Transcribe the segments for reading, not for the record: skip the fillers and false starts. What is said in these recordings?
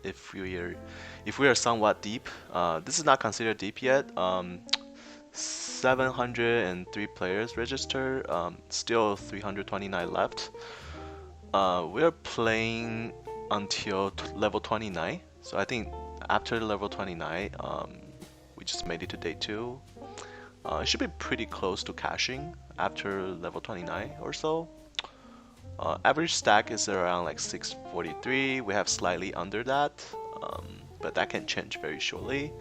if we are somewhat deep. This is not considered deep yet. 703 players registered. Still 329 left. We're playing until level 29. So I think after level 29, we just made it to day 2. It should be pretty close to cashing after level 29 or so. Average stack is around like 643. We have slightly under that, but that can change very shortly.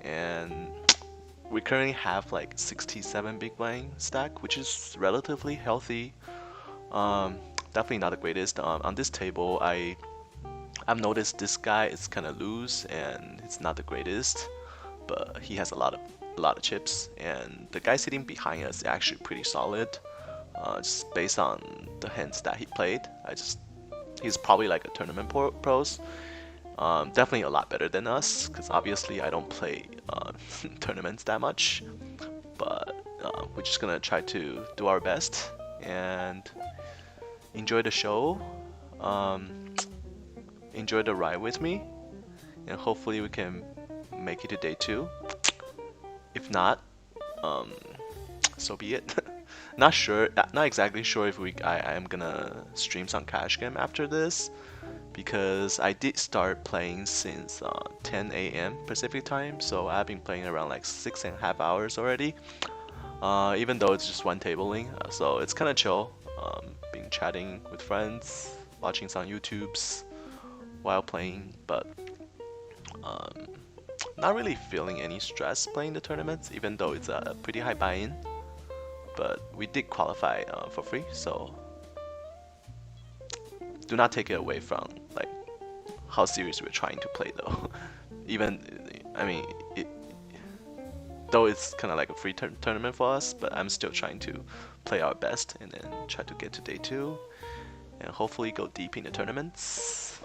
And we currently have like 67 big blind stack, which is relatively healthy. Definitely not the greatest. On this table, I've noticed this guy is kind of loose and it's not the greatest, but he has a lot of chips. And the guy sitting behind us is actually pretty solid. Just based on the hands that he played, he's probably like a tournament pros. Definitely a lot better than us, because obviously I don't play tournaments that much. But we're just gonna try to do our best and enjoy the show. Enjoy the ride with me, and hopefully we can make it to day 2. If not, so be it. Not sure, not exactly sure if I am gonna stream some cash game after this, because I did start playing since 10 a.m. Pacific time, so I've been playing around like 6.5 hours already. Even though it's just one tabling, so it's kind of chill. Been chatting with friends, watching some YouTubes while playing, but not really feeling any stress playing the tournaments, even though it's a pretty high buy-in. But we did qualify for free, so do not take it away from like how serious we're trying to play though. Even, I mean, though it's kind of like a free tournament for us, but I'm still trying to play our best and then try to get to day 2 and hopefully go deep in the tournaments.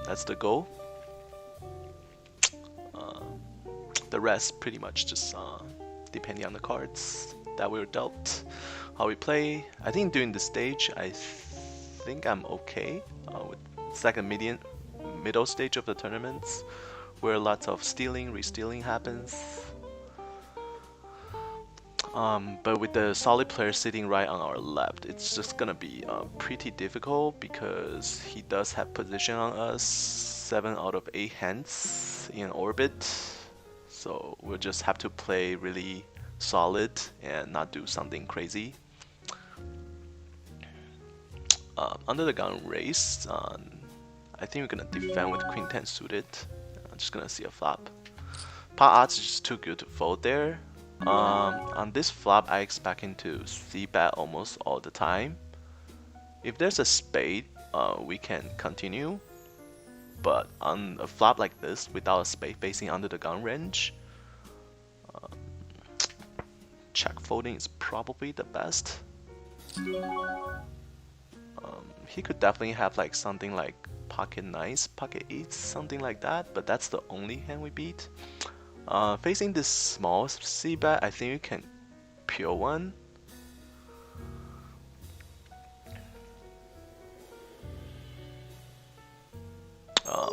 That's the goal. The rest pretty much just depending on the cards that we're dealt, how we play. I think during the stage, I think I'm okay with second middle stage of the tournaments, where lots of stealing, re-stealing happens. But with the solid player sitting right on our left, it's just gonna be pretty difficult, because he does have position on us, 7 out of 8 hands in orbit. So we'll just have to play really solid and not do something crazy. Under the gun race, I think we're gonna defend with Queen 10 suited. I'm just gonna see a flop. Pot odds is just too good to fold there. On this flop, I expect him to c-bet almost all the time. If there's a spade, we can continue. But on a flop like this, without a spade facing under the gun range, check folding is probably the best. He could definitely have like something like pocket 9s, pocket 8s, something like that, but that's the only hand we beat. Facing this small c-bet, I think we can pure one.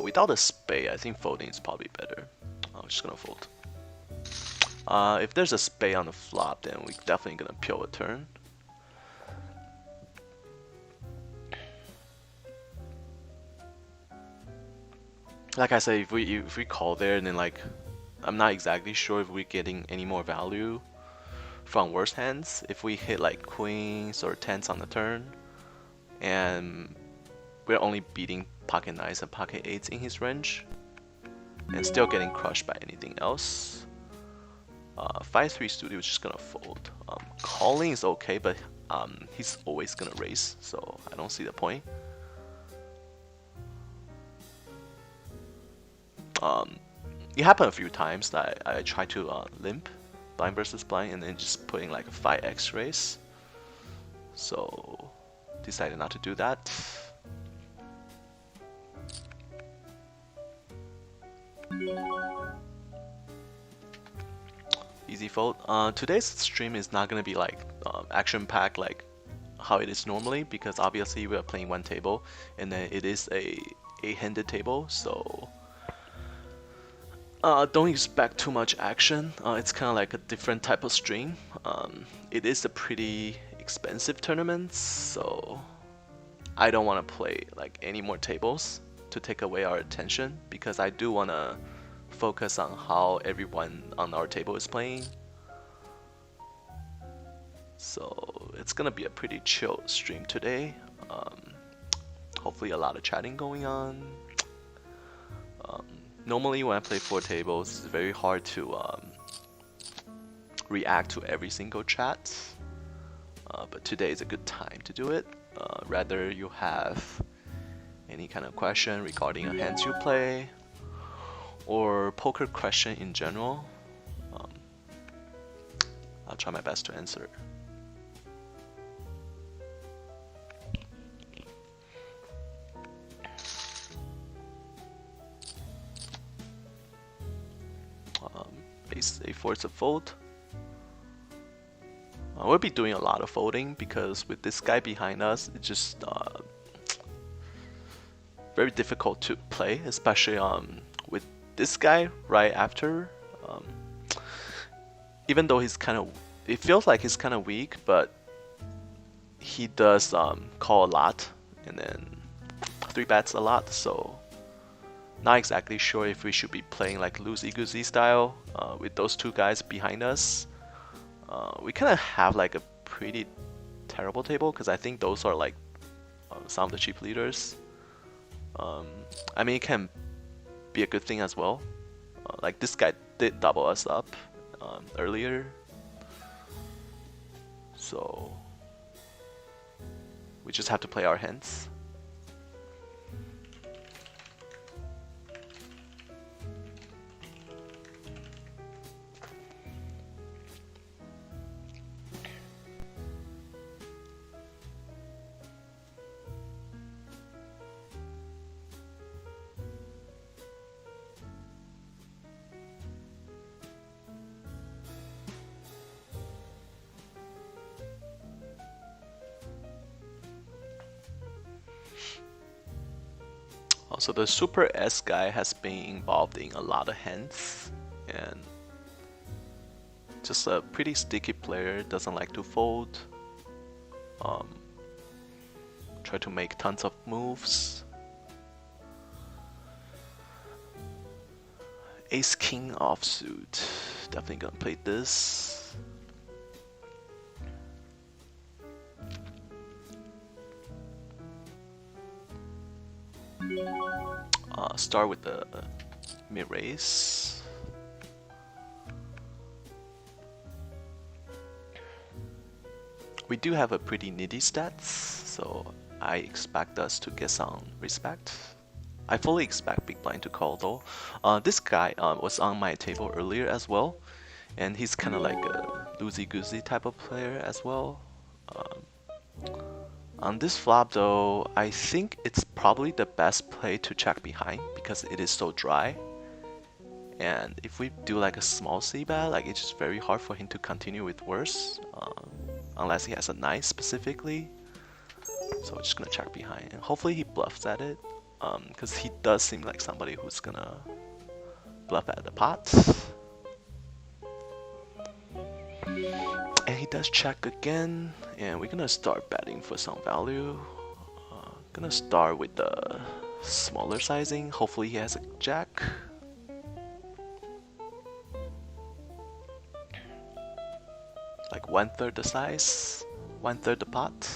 Without a spade, I think folding is probably better. I'm just gonna fold. If there's a spade on the flop, then we're definitely gonna pure a turn. Like I said, if we call there, and then like I'm not exactly sure if we're getting any more value from worse hands. If we hit like queens or 10s on the turn, and we're only beating pocket 9s and pocket 8s in his range, and still getting crushed by anything else. 5-3 studio is just gonna fold. Calling is okay, but he's always gonna raise, so I don't see the point. It happened a few times that I tried to limp blind versus blind and then just putting like a 5x raise, so decided not to do that. Easy fold. Today's stream is not gonna be like action-packed like how it is normally, because obviously we are playing one table and then it is a 8-handed table, so Don't expect too much action. It's kind of like a different type of stream. It is a pretty expensive tournament, so I don't want to play like any more tables to take away our attention because I do want to focus on how everyone on our table is playing. So it's gonna be a pretty chill stream today. Hopefully a lot of chatting going on. Normally when I play 4 tables, it's very hard to react to every single chat. But today is a good time to do it. Rather you have any kind of question regarding a hands you play, or poker question in general, I'll try my best to answer. Ace A4 is a fold. We'll be doing a lot of folding because with this guy behind us, it's just very difficult to play, especially with this guy right after. Even though he's kind of, it feels like he's kind of weak, but he does call a lot and then 3-bets a lot, so not exactly sure if we should be playing like loosey-goosey style with those 2 guys behind us. We kind of have like a pretty terrible table because I think those are like some of the cheap leaders. I mean, it can be a good thing as well. Like this guy did double us up earlier, so we just have to play our hands. So the Super S guy has been involved in a lot of hands and just a pretty sticky player, doesn't like to fold. Try to make tons of moves. Ace King offsuit, definitely gonna play this. Start with the mid-raise. We do have a pretty nitty stats, so I expect us to get some respect. I fully expect big blind to call though. This guy was on my table earlier as well, and he's kind of like a loosey-goosey type of player as well. On this flop though, I think it's probably the best play to check behind because it is so dry. And if we do like a small c-bet, like it's just very hard for him to continue with worse, unless he has a 9 specifically. So we're just gonna check behind, and hopefully he bluffs at it, because he does seem like somebody who's gonna bluff at the pot. And he does check again, and we're gonna start betting for some value. Gonna start with the smaller sizing. Hopefully he has a jack. Like 1/3 the size, 1/3 the pot.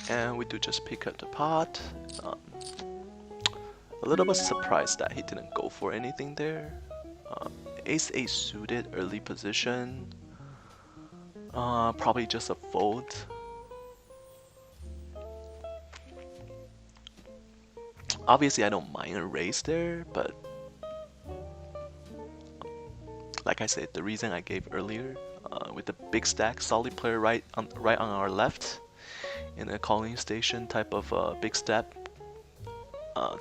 And we do just pick up the pot. A little bit surprised that he didn't go for anything there. Ace-8 suited early position. Probably just a fold. Obviously I don't mind a raise there, but like I said, the reason I gave earlier, with the big stack, solid player right on our left, in a calling station type of big step,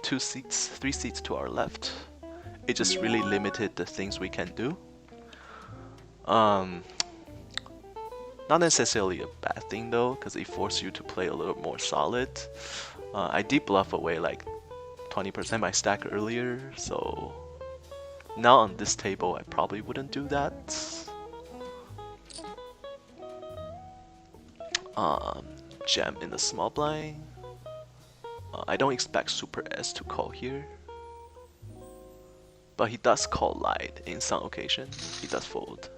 2 seats, 3 seats to our left, it just really limited the things we can do. Not necessarily a bad thing though, because it forces you to play a little more solid. I did bluff away like 20% my stack earlier, so now on this table I probably wouldn't do that. Jam in the small blind. I don't expect Super S to call here, but he does call light in some occasions. He does fold.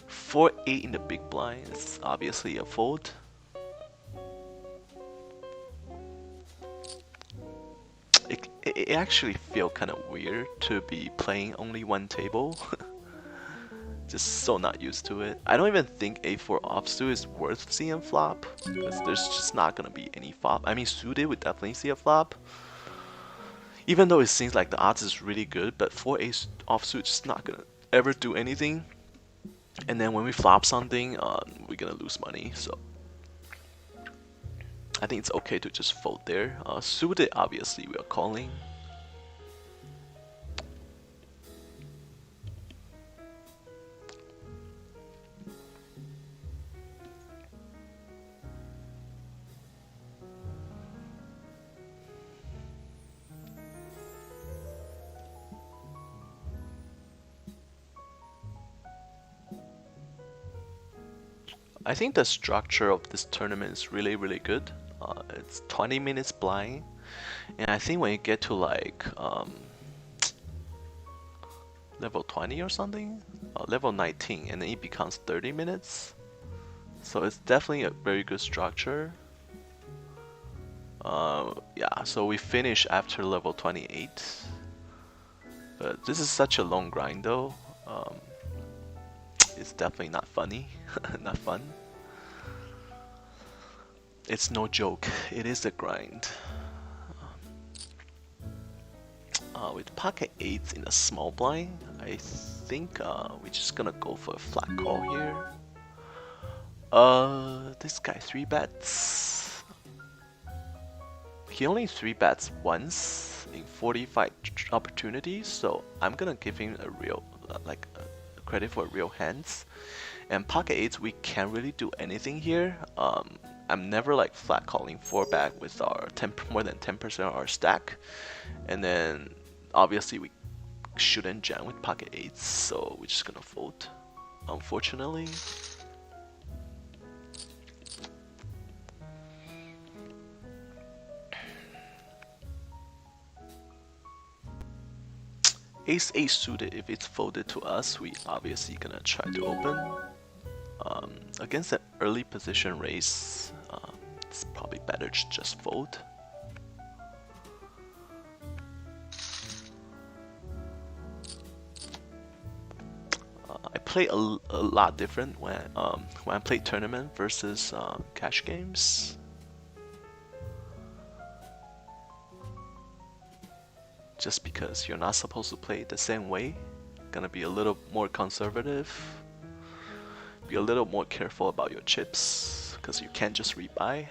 4-8 in the big blind is obviously a fold. It actually feels kind of weird to be playing only one table. Just so not used to it. I don't even think A4 offsuit is worth seeing flop, because there's just not gonna be any flop. I mean, suited would definitely see a flop, even though it seems like the odds is really good, but 4-8 offsuit just not gonna ever do anything. And then when we flop something, we're gonna lose money, so I think it's okay to just fold there. Suited, obviously, we are calling. I think the structure of this tournament is really, really good. It's 20 minutes blind, and I think when you get to like level 20 or something, level 19, and then it becomes 30 minutes. So it's definitely a very good structure. Yeah, so we finish after level 28. But this is such a long grind though. It's definitely not funny, not fun. It's no joke, it is a grind. With pocket 8s in a small blind, I think we're just gonna go for a flat call here. This guy 3 bets. He only 3 bets once in 45 opportunities, so I'm gonna give him a real, credit for real hands. And pocket 8s, we can't really do anything here. I'm never like flat calling 4 back with our more than 10% of our stack. And then obviously we shouldn't jam with pocket 8s, so we're just gonna fold, unfortunately. Ace-8 suited, if it's folded to us, we obviously gonna try to open. Against an early position raise, it's probably better to just fold. I play a lot different when I play tournament versus cash games. Just because you're not supposed to play it the same way. Gonna be a little more conservative. Be a little more careful about your chips, because you can't just rebuy.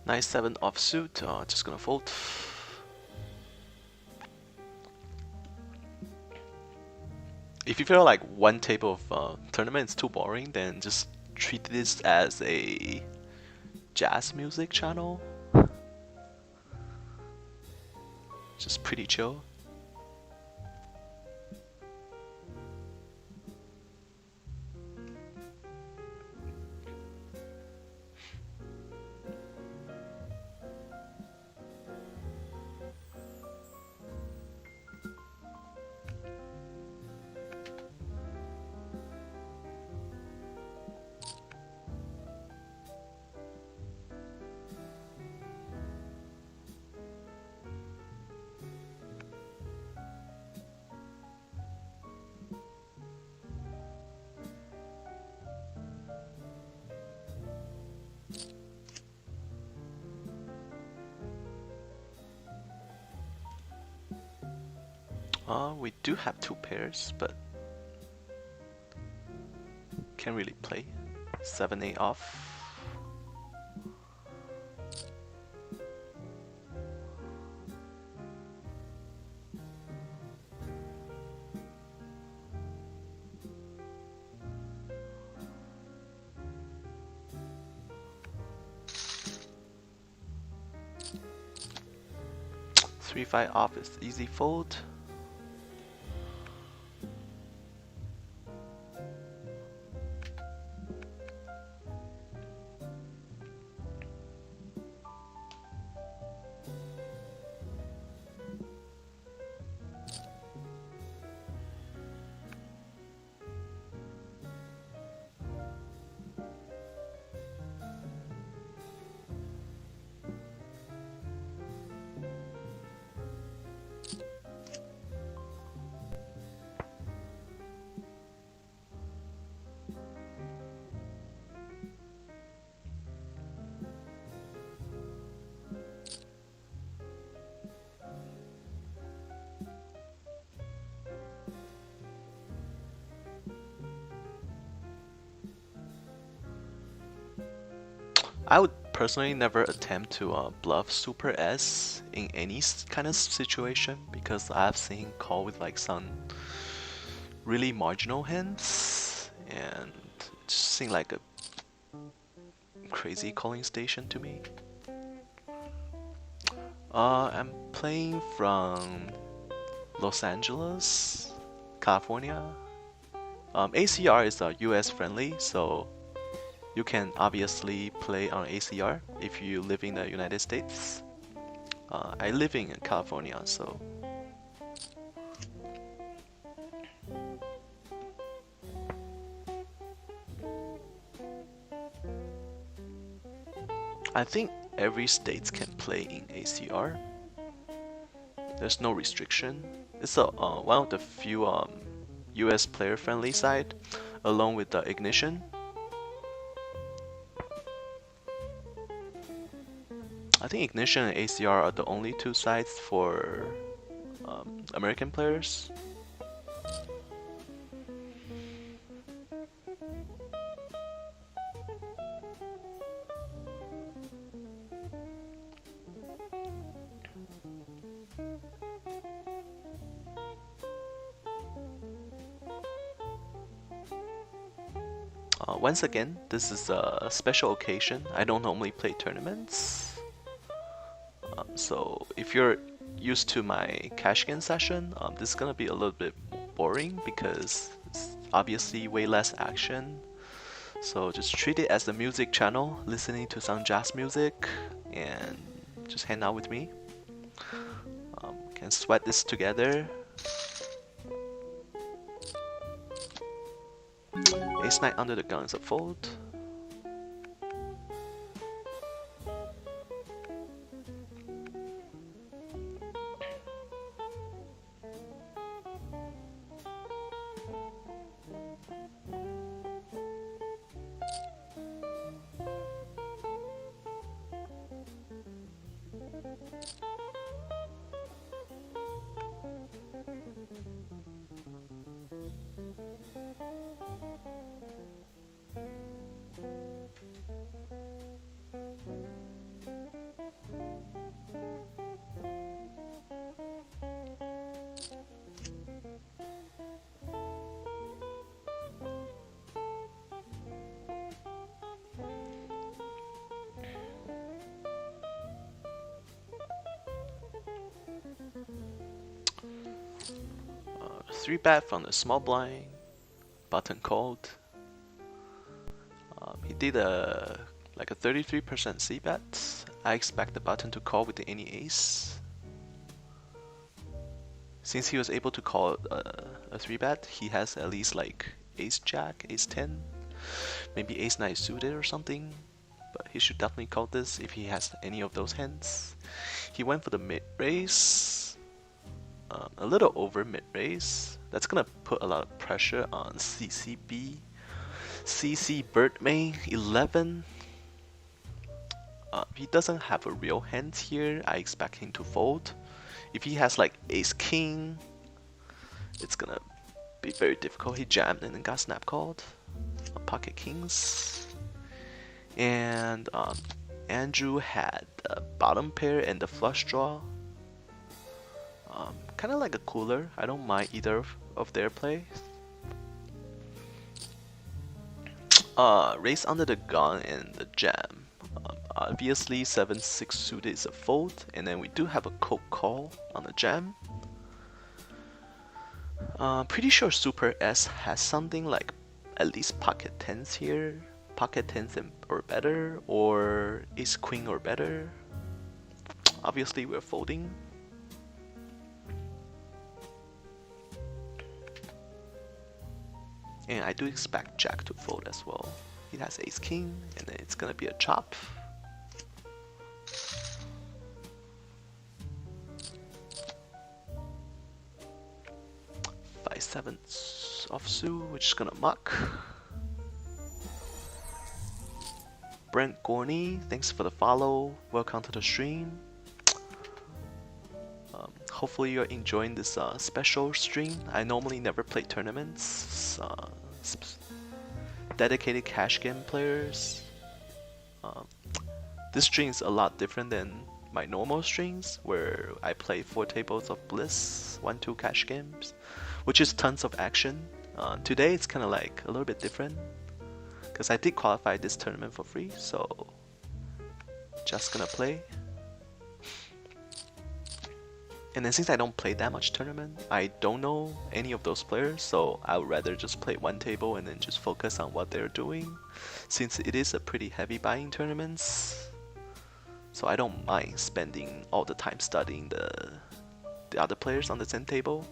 Nice 7 offsuit, just gonna fold. If you feel like one table of tournament is too boring, then just treat this as a jazz music channel. Just pretty chill. We do have two pairs, but can't really play. 7-8 off. Three five off is easy fold. I would personally never attempt to bluff Super S in any kind of situation because I've seen him call with like some really marginal hands and it just seemed like a crazy calling station to me. I'm playing from Los Angeles, California. ACR is US friendly, so you can obviously play on ACR if you live in the United States. I live in California, so I think every state can play in ACR. There's no restriction. It's one of the few US player friendly side, along with the Ignition. I think Ignition and ACR are the only two sites for American players. Once again, this is a special occasion. I don't normally play tournaments. So if you're used to my cash game session, this is gonna be a little bit boring because it's obviously way less action. So just treat it as a music channel, listening to some jazz music, and just hang out with me. Can sweat this together. Ace-9 under the gun is a fold. Three bet from the small blind, button called. He did like a 33% C bet. I expect the button to call with any ace. Since he was able to call a 3 bet, he has at least like ace jack, ace 10, maybe ace 9 suited or something. But he should definitely call this if he has any of those hands. He went for the mid raise, a little over mid raise. That's gonna put a lot of pressure on CCB. CC Birdman 11. He doesn't have a real hand here. I expect him to fold. If he has like ace king, it's gonna be very difficult. He jammed and then got snap called. Pocket kings. And Andrew had the bottom pair and the flush draw. Kind of like a cooler. I don't mind either of their plays. Race under the gun and the jam. Obviously 7-6 suited is a fold, and then we do have a cold call on the jam. Pretty sure Super S has something like at least pocket 10s here, pocket 10s or better, or ace queen or better. Obviously we're folding. And I do expect Jack to fold as well. He has ace king, and then it's gonna be a chop. Five sevenths offsuit, which is gonna muck. Brent Gorney, thanks for the follow. Welcome to the stream. Hopefully you're enjoying this special stream. I normally never play tournaments. Dedicated cash game players. This stream is a lot different than my normal streams, where I play 4 tables of bliss, 1-2 cash games, which is tons of action. Today it's kind of like a little bit different, because I did qualify this tournament for free, so just gonna play. And then since I don't play that much tournament, I don't know any of those players, so I would rather just play 1 table and then just focus on what they're doing, since it is a pretty heavy buying tournaments. So I don't mind spending all the time studying the other players on the same table.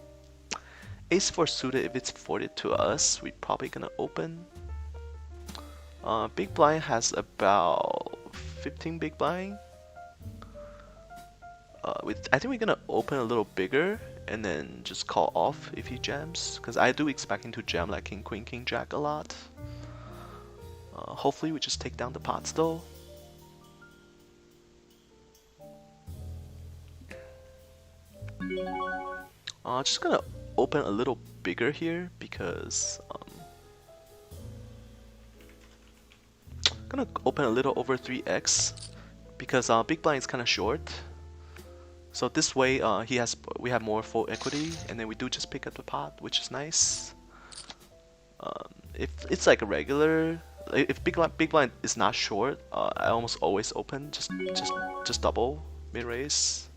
Ace 4 suited, if it's forwarded to us, we're probably gonna open. Big blind has about 15 big blind. I think we're gonna open a little bigger and then just call off if he jams, because I do expect him to jam like king queen king jack a lot. Hopefully we just take down the pots though. Just gonna open a little bigger here because gonna open a little over 3x because big blind is kind of short. So this way, we have more full equity, and then we do just pick up the pot, which is nice. If it's like a regular, if big blind is not short, I almost always open just double mid raise.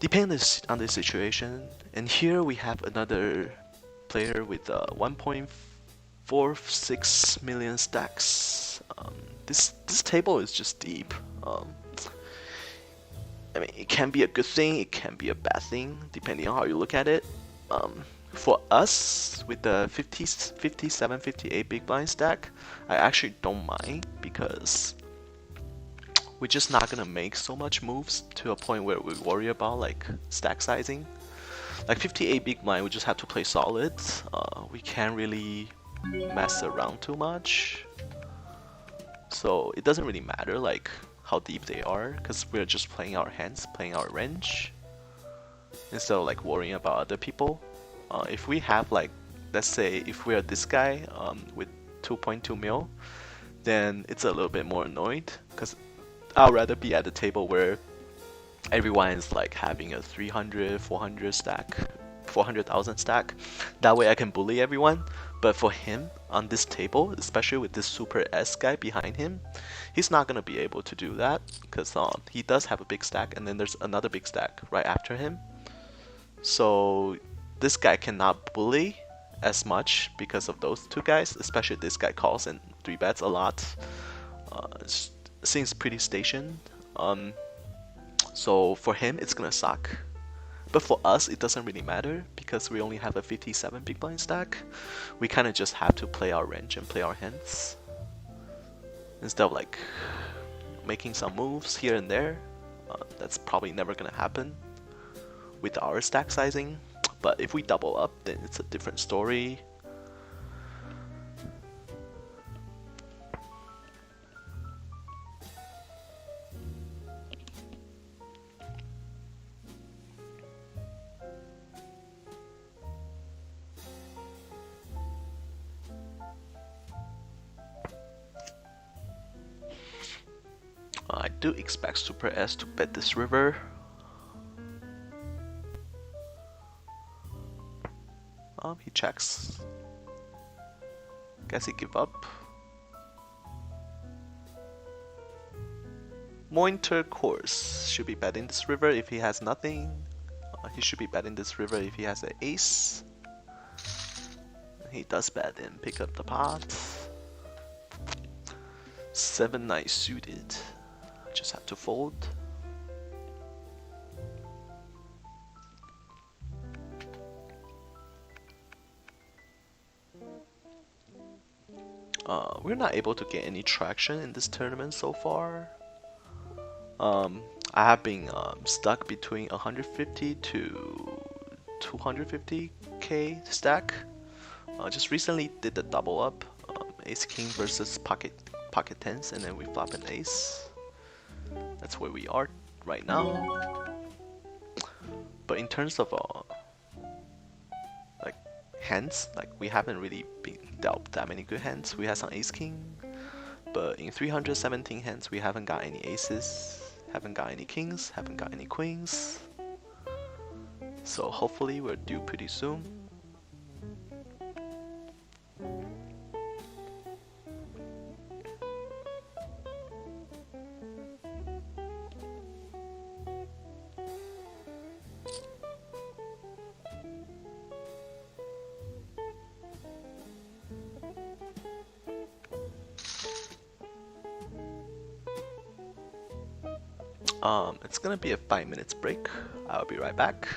Depending on the situation. And here we have another player with 1.46 million stacks. This table is just deep. I mean, it can be a good thing, it can be a bad thing, depending on how you look at it. For us, with the 57, 58 big blind stack, I actually don't mind, because we're just not gonna make so much moves to a point where we worry about like stack sizing. Like 58 big blind, we just have to play solid. We can't really mess around too much. So it doesn't really matter like how deep they are, because we're just playing our hands, playing our range, instead of like worrying about other people. If we have like, let's say if we are this guy with 2.2 mil, then it's a little bit more annoyed, because I'd rather be at the table where everyone is like having a 300, 400 stack, 400,000 stack. That way I can bully everyone. But for him on this table, especially with this Super S guy behind him, he's not gonna be able to do that, because he does have a big stack, and then there's another big stack right after him. So this guy cannot bully as much because of those two guys, especially this guy calls and 3-bets a lot. Seems pretty stationed. So for him, it's gonna suck. But for us, it doesn't really matter, because we only have a 57 big blind stack. We kind of just have to play our range and play our hands, instead of like making some moves here and there. That's probably never gonna happen with our stack sizing. But if we double up, then it's a different story. do expect Super S to bet this river. He checks. Guess he give up. Moin Turquoise should be betting this river if he has nothing. He should be betting this river if he has an ace. He does bet and pick up the pot. 7-9 suited. Just have to fold. We're not able to get any traction in this tournament so far. I have been stuck between 150 to 250k stack. Just recently did the double up, ace king versus pocket tens, and then we flop an ace. That's where we are right now. But in terms of like hands, like we haven't really been dealt that many good hands. We had some ace king, but in 317 hands we haven't got any aces, haven't got any kings, haven't got any queens. So hopefully we're due pretty soon. It's gonna be a 5 minutes break. I'll be right back.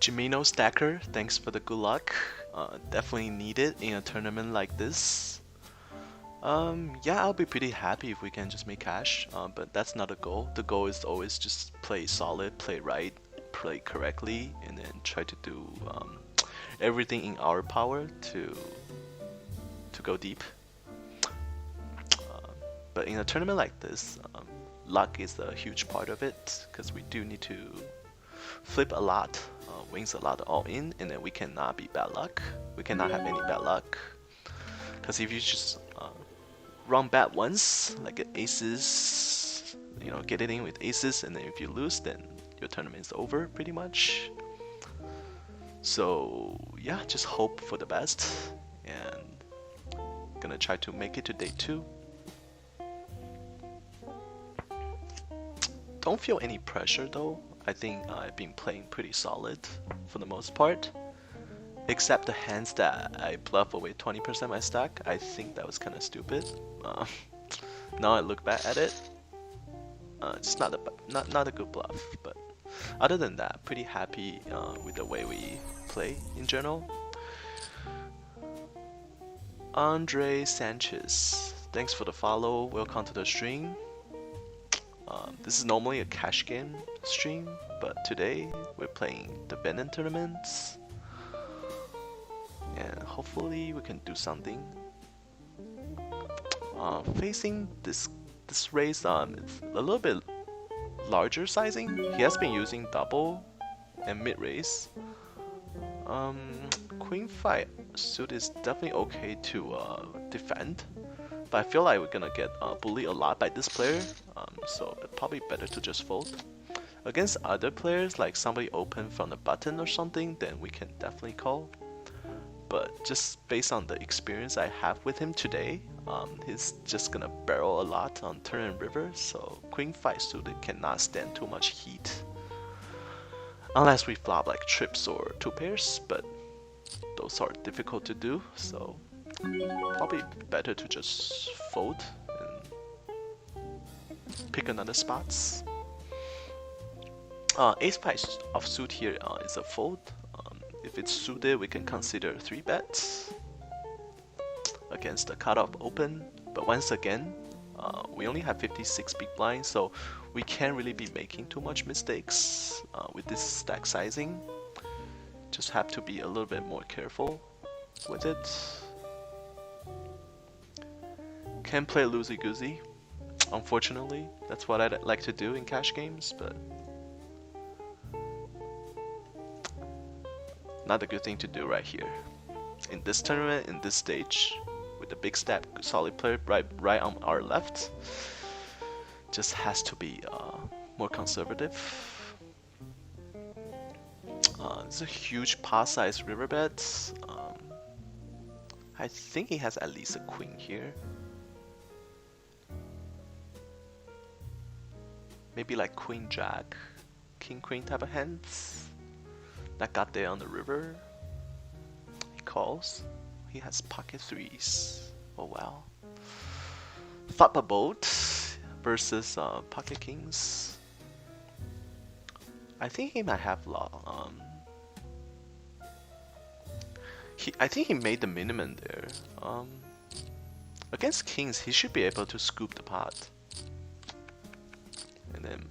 Jimeno Stacker, thanks for the good luck. Definitely need it in a tournament like this. Yeah, I'll be pretty happy if we can just make cash, but that's not a goal. The goal is always just play solid, play right, play correctly, and then try to do everything in our power to go deep. But in a tournament like this, luck is a huge part of it, because we do need to flip a lot, wins a lot all in, and then we cannot be bad luck. We cannot have any bad luck, because if you just run bad once, like get aces, get it in with aces, and then if you lose, then your tournament is over pretty much. So yeah, just hope for the best, and gonna try to make it to day 2. Don't feel any pressure though. I think I've been playing pretty solid for the most part. Except the hands that I bluff away 20% my stack. I think that was kind of stupid. Now I look back at it, it's not a good bluff. But other than that, pretty happy with the way we play in general. Andre Sanchez, thanks for the follow. Welcome to the stream. This is normally a cash game stream, but today we're playing the Venom tournaments, and hopefully we can do something. Facing this race, it's a little bit larger sizing. He has been using double and mid race. Queen 5 suit is definitely okay to defend, but I feel like we're gonna get bullied a lot by this player, so it's probably better to just fold. Against other players, like somebody open from the button or something, then we can definitely call. But just based on the experience I have with him today, he's just gonna barrel a lot on turn and river, so Queen 5 suited cannot stand too much heat. Unless we flop like trips or 2 pairs, but those are difficult to do, so probably better to just fold and pick another spots. Ace 5 offsuit here is a fold. If it's suited, we can consider 3 bets against the cutoff open. But once again, we only have 56 big blinds, so we can't really be making too much mistakes with this stack sizing. Just have to be a little bit more careful with it. Can't play loosey-goosey, unfortunately. That's what I'd like to do in cash games, but not a good thing to do right here. In this tournament, in this stage, with the big stack solid player right on our left, just has to be more conservative. It's a huge pot size river bet. I think he has at least a queen here. Maybe like queen jack, king queen type of hands that got there on the river. He calls. He has pocket 3s. Oh wow. Flop a boat versus pocket kings. I think he might have I think he made the minimum there. Against kings, he should be able to scoop the pot. And then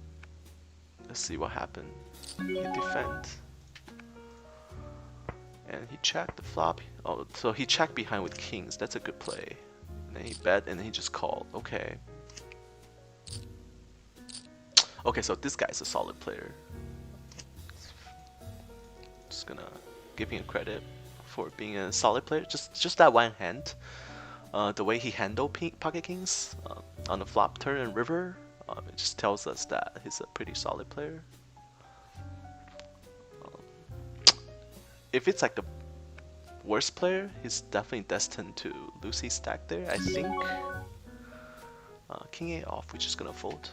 let's see what happened. He defend. And he checked the flop. Oh, so he checked behind with kings. That's a good play. And then he bet, and then he just called. Okay. Okay, so this guy's a solid player. Just gonna give him credit for being a solid player. Just that one hand. The way he handled pocket kings on the flop turn and river, it just tells us that he's a pretty solid player. If it's like a worst player, he's definitely destined to lose his stack there, I think. King 8 off, we're just gonna fold.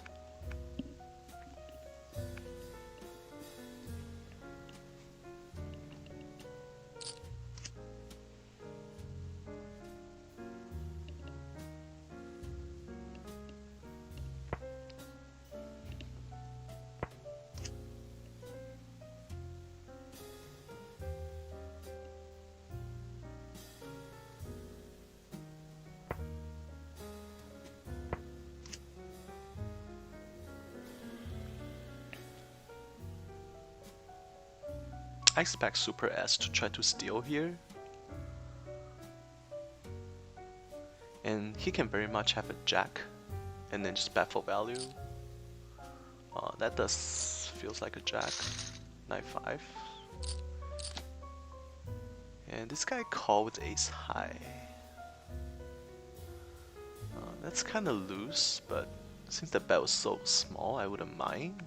I expect Super S to try to steal here. And he can very much have a jack and then just bet for value. That does feels like a jack. Knight 5. And this guy call with ace high. That's kind of loose, but since the bet was so small, I wouldn't mind.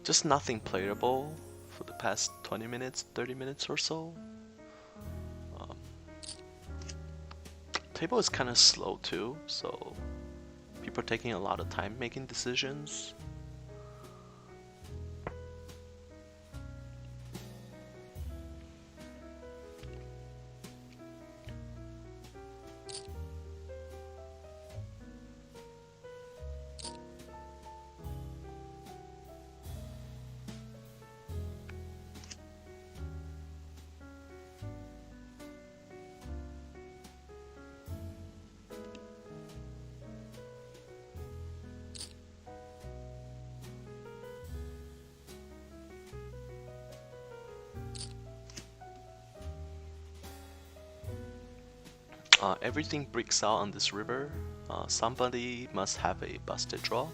Just nothing playable for the past 20 minutes, 30 minutes or so. Table is kind of slow too, so people are taking a lot of time making decisions. Everything breaks out on this river. Somebody must have a busted draw,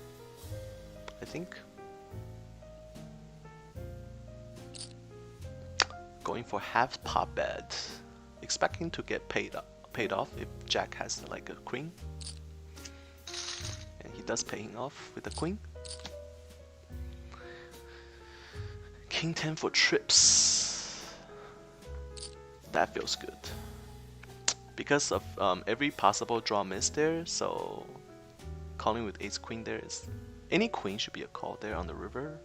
I think. Going for half pot bet, expecting to get paid off if Jack has like a queen, and he does paying off with a queen. King 10 for trips. That feels good. Because of every possible draw miss there, so calling with ace queen there is any queen should be a call there on the river.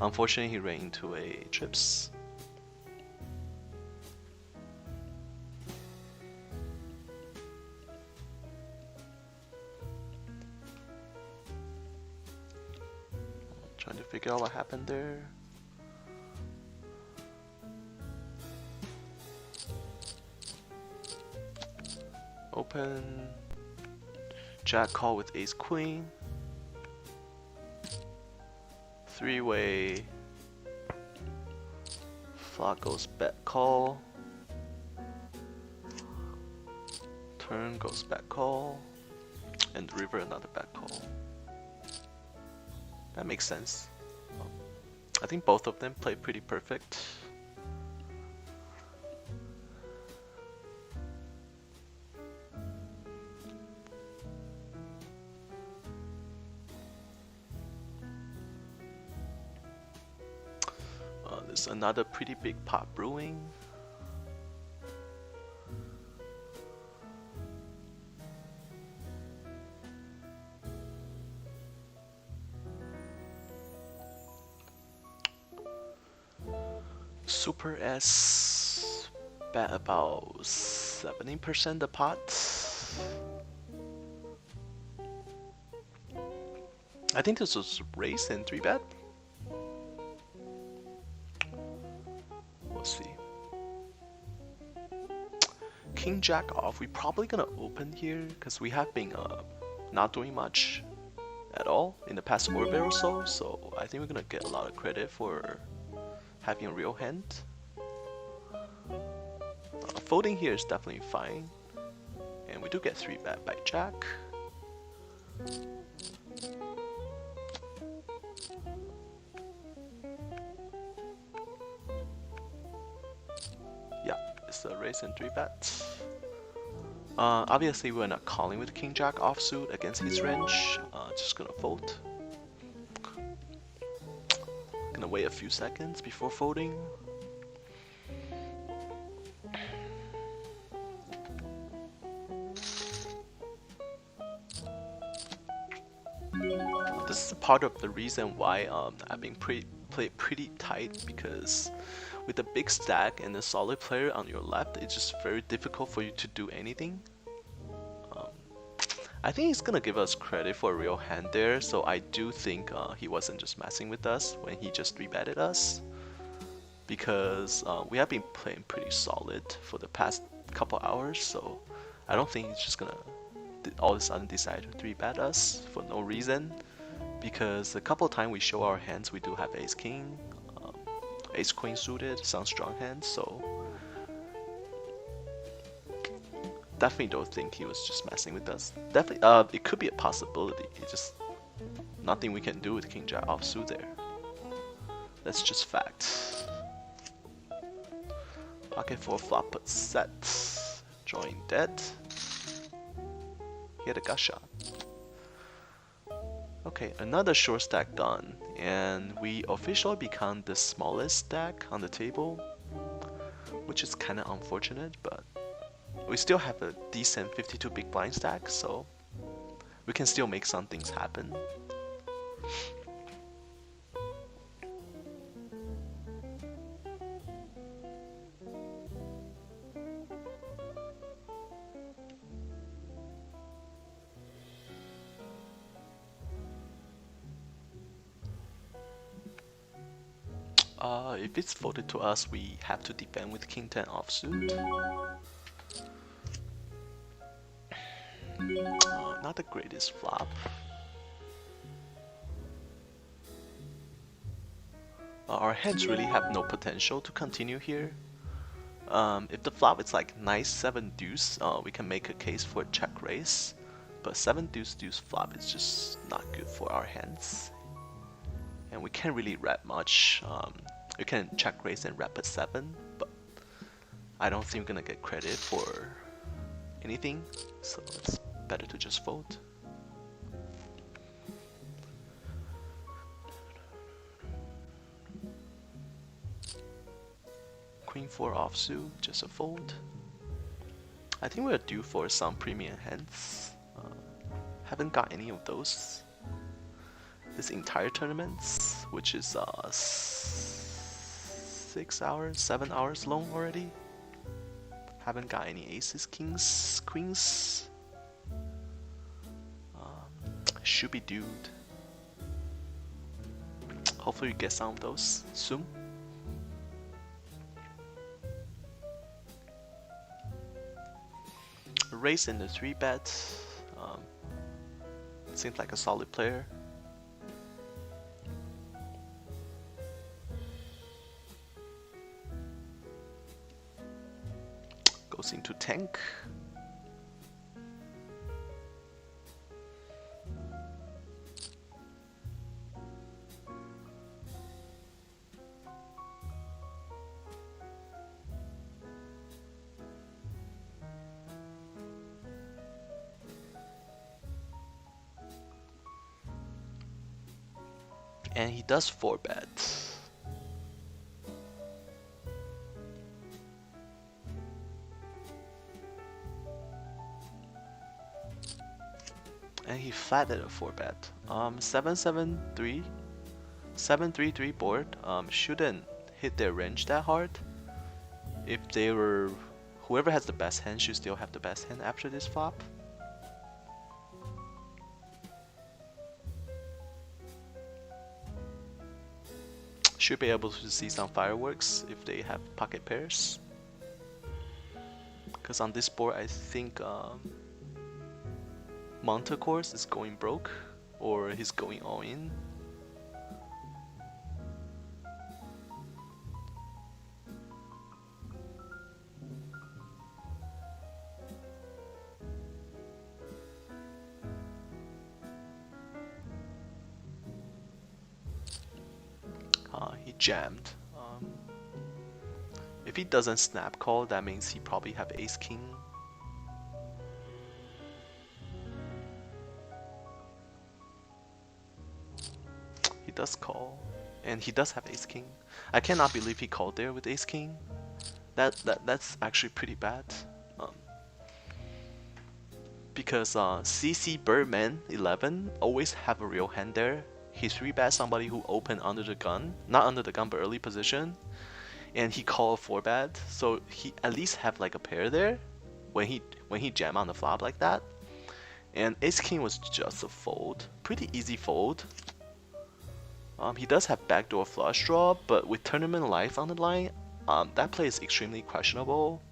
Unfortunately, he ran into a trips. Trying to figure out what happened there. Open, Jack call with ace queen, three-way, flop goes bet call, turn goes bet call, and river another bet call. That makes sense. I think both of them play pretty perfect. There's another pretty big pot brewing. Super S bet about 70% the pot. I think this was raise and 3-bet. We'll see. King Jack off. We're probably gonna open here because we have been not doing much at all in the past orbit or so. So I think we're gonna get a lot of credit for having a real hand. Folding here is definitely fine, and we do get 3-bet by Jack. Yeah, it's a raise and 3-bet. Obviously, we're not calling with King Jack offsuit against his range. Just gonna fold. Gonna wait a few seconds before folding. This is part of the reason why I've been played pretty tight, because with a big stack and a solid player on your left, it's just very difficult for you to do anything. I think he's gonna give us credit for a real hand there, so I do think he wasn't just messing with us when he just 3-betted us. Because we have been playing pretty solid for the past couple hours, so I don't think he's just gonna all of a sudden decide to 3-bet us for no reason. Because a couple of times we show our hands, we do have ace king, ace queen suited, some strong hands, so definitely don't think he was just messing with us. Definitely, it could be a possibility. It's just nothing we can do with king jack offsuit there. That's just fact. Pocket 4 flop set. Drawing dead. He had a gut shot. Okay, another short stack done, and we officially become the smallest stack on the table, which is kind of unfortunate, but we still have a decent 52 big blind stack, so we can still make some things happen. If it's folded to us, we have to defend with king 10 offsuit. Not the greatest flop. Our hands really have no potential to continue here. If the flop is like nice 7 deuce, we can make a case for check raise. But 7 deuce deuce flop is just not good for our hands. And we can't really rep much. We can check raise and rep at 7, but I don't think we're gonna get credit for anything, so it's better to just fold. Queen 4 offsuit, just a fold. I think we're due for some premium hands. Haven't got any of those this entire tournament, which is 6 hours, 7 hours long already. Haven't got any aces, kings, queens. Should be due. Hopefully we get some of those soon. Raise in the 3-bet. Seems like a solid player. Goes into tank. And he does 4-bet. And he flatted a 4-bet. 7-7-3, 7-3-3 board. Shouldn't hit their range that hard. If they were, whoever has the best hand should still have the best hand after this flop. Should be able to see some fireworks if they have pocket pairs. Because on this board, I think Montecourse is going broke, or he's going all in. He jammed. If he doesn't snap call, that means he probably have ace king. He does call, and he does have ace king. I cannot believe he called there with ace king. That's actually pretty bad. Because CC Birdman 11 always have a real hand there. He 3-bet somebody who opened under the gun, not under the gun but early position, and he called a 4-bet, so he at least have like a pair there when he jam on the flop like that. And Ace King was just a fold. Pretty easy fold. He does have backdoor flush draw, but with tournament life on the line, that play is extremely questionable.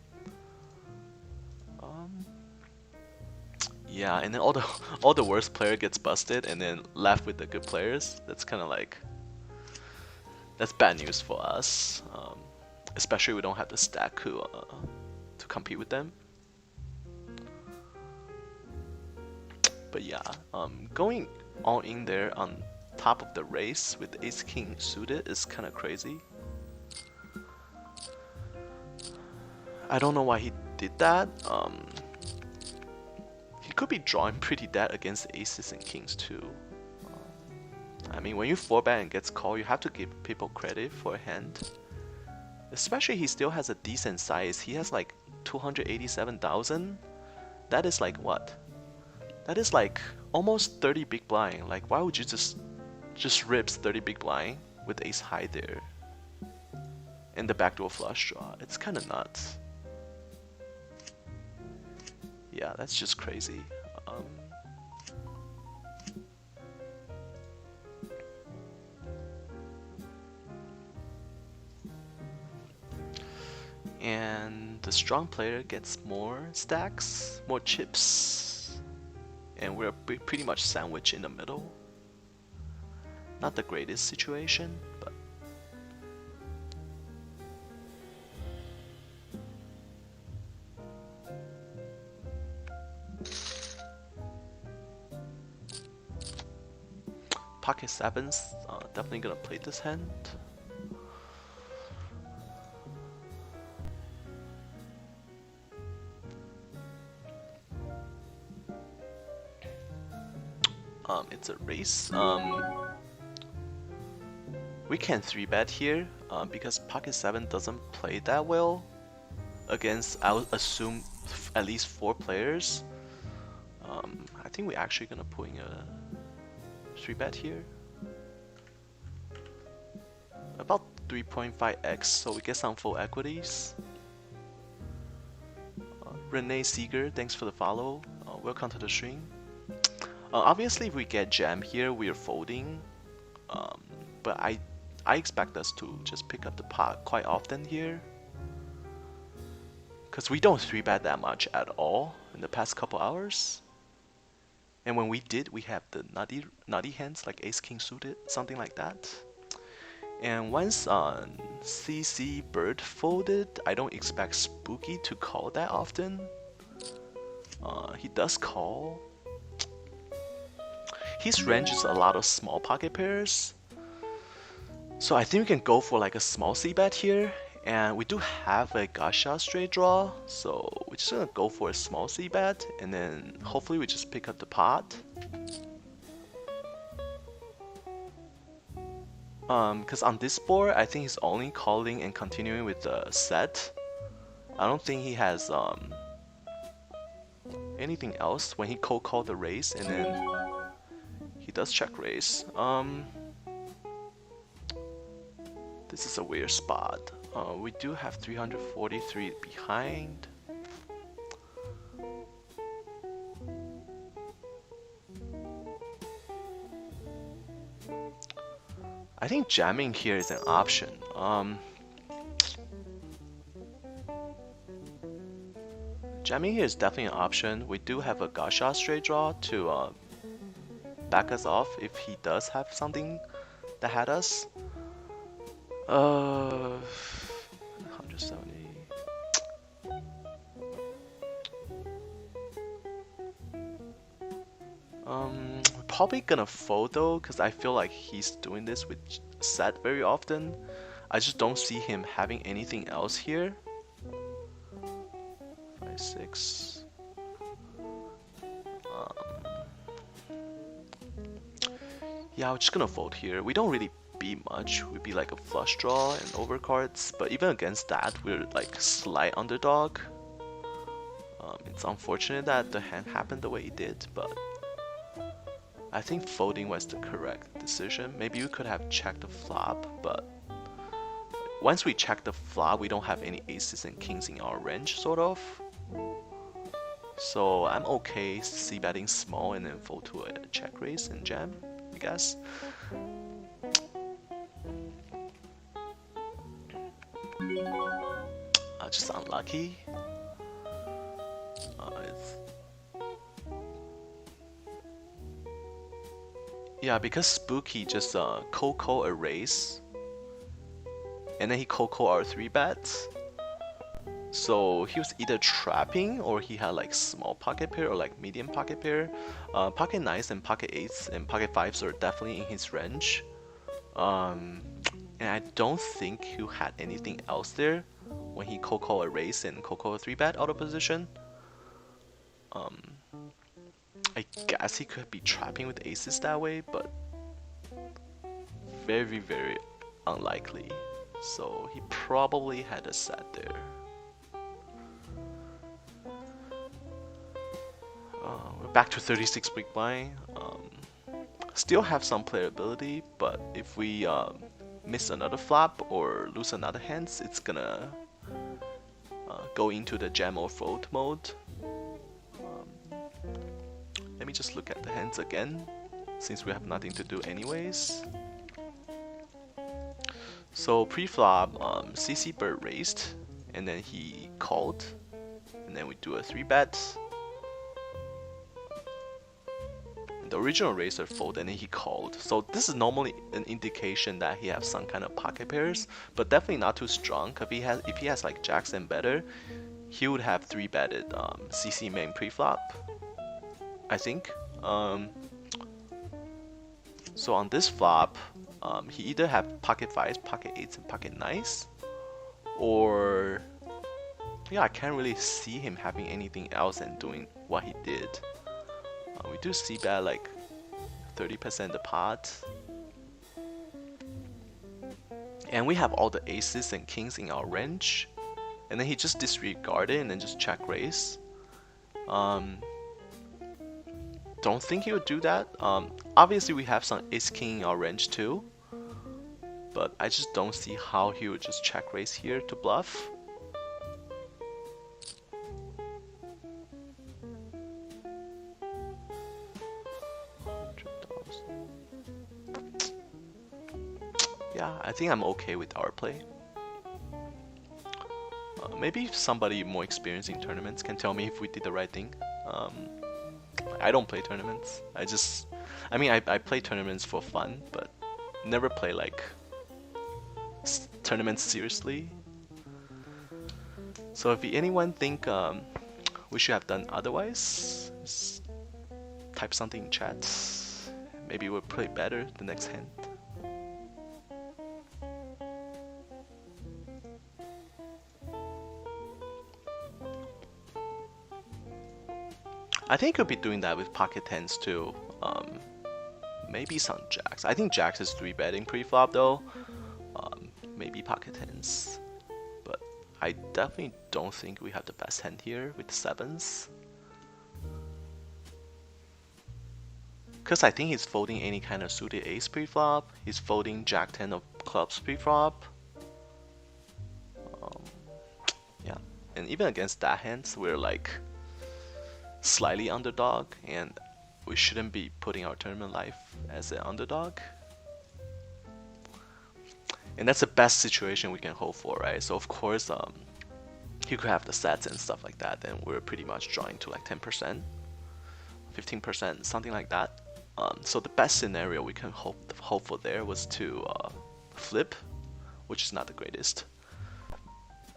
Yeah, and then all the worst player gets busted, and then left with the good players. That's kind of like that's bad news for us. Especially we don't have the stack to compete with them. But yeah, going all in there on top of the race with Ace King suited is kind of crazy. I don't know why he did that. He could be drawing pretty dead against aces and kings too. I mean, when you 4-bet and gets called, you have to give people credit for a hand. Especially he still has a decent size. He has like 287,000. That is like what? That is like almost 30 big blind. Like, why would you just rips 30 big blind with ace high there? And the backdoor flush draw. It's kind of nuts. Yeah, that's just crazy. And the strong player gets more stacks, more chips, and we're pretty much sandwiched in the middle. Not the greatest situation, but pocket sevens, definitely gonna play this hand. It's a race. We can 3-bet here because pocket 7 doesn't play that well against, I would assume, at least 4 players. I think we're actually gonna put in a 3-bet here. About 3.5x, so we get some full equities. Renee Seeger, thanks for the follow. Welcome to the stream. Obviously, if we get jam here, we are folding. But I expect us to just pick up the pot quite often here. Because we don't 3-bet that much at all in the past couple hours. And when we did, we have the nutty hands like ace king suited, something like that. And once CC bird folded, I don't expect Spooky to call that often. He does call. His range is a lot of small pocket pairs. So I think we can go for like a small c-bet here. And we do have a gacha straight draw, so we're just gonna go for a small c-bet, and then hopefully we just pick up the pot. Because on this board, I think he's only calling and continuing with the set. I don't think he has anything else when he cold called the raise, and then he does check raise. This is a weird spot. We do have 343 behind. I think jamming here is an option. Jamming here is definitely an option. We do have a gacha straight draw to back us off if he does have something that had us. 170. Probably gonna fold though, because I feel like he's doing this with set very often. I just don't see him having anything else here. 5, 6. Yeah, we're just gonna fold here. We don't really be much. We'd be like a flush draw and overcards, but even against that, we're like slight underdog. It's unfortunate that the hand happened the way it did, but I think folding was the correct decision. Maybe we could have checked the flop, but once we check the flop, we don't have any aces and kings in our range, sort of. So I'm okay c-betting small and then fold to a check raise and jam, I guess. Just unlucky. Yeah, because Spooky just Coco a raise, and then he Coco our 3-bet. So he was either trapping or he had like small pocket pair or like medium pocket pair. Pocket 9s and pocket 8s and pocket 5s are definitely in his range. And I don't think he had anything else there when he Coco a raise and Coco a 3-bet out of position. I guess he could be trapping with aces that way, but very, very unlikely. So he probably had a set there. We're back to 36 big blind. Still have some playability, but if we miss another flop or lose another hands, it's gonna go into the jam or fold mode. Let me just look at the hands again, since we have nothing to do anyways. So pre-flop, CC bird raised, and then he called, and then we do a 3-bet. The original raiser fold and then he called. So this is normally an indication that he has some kind of pocket pairs, but definitely not too strong. If he has like jacks and better, he would have 3-betted CC main pre-flop, I think. So on this flop, he either have pocket 5s, pocket 8s, and pocket 9s, or yeah, I can't really see him having anything else and doing what he did. We do see that like 30% the pot. And we have all the aces and kings in our range. And then he just disregarded and then just check raise. Don't think he would do that. Obviously we have some ace king in our range too. But I just don't see how he would just check raise here to bluff. Yeah, I think I'm okay with our play. Maybe somebody more experienced in tournaments can tell me if we did the right thing. I don't play tournaments. I mean, I play tournaments for fun, but never play like tournaments seriously. So if anyone think we should have done otherwise, just type something in chat. Maybe we'll play better the next hand. I think he'll be doing that with pocket 10s too. Maybe some jacks. I think jacks is 3-betting pre-flop though. Maybe pocket 10s. But I definitely don't think we have the best hand here with the 7s. Because I think he's folding any kind of suited ace pre-flop. He's folding jack 10 of clubs pre-flop. Yeah, and even against that hand, we're like slightly underdog, and we shouldn't be putting our tournament life as an underdog. And that's the best situation we can hope for, right? So of course, he could have the sets and stuff like that, then we're pretty much drawing to like 10%, 15%, something like that. So the best scenario we can hope for there was to flip, which is not the greatest.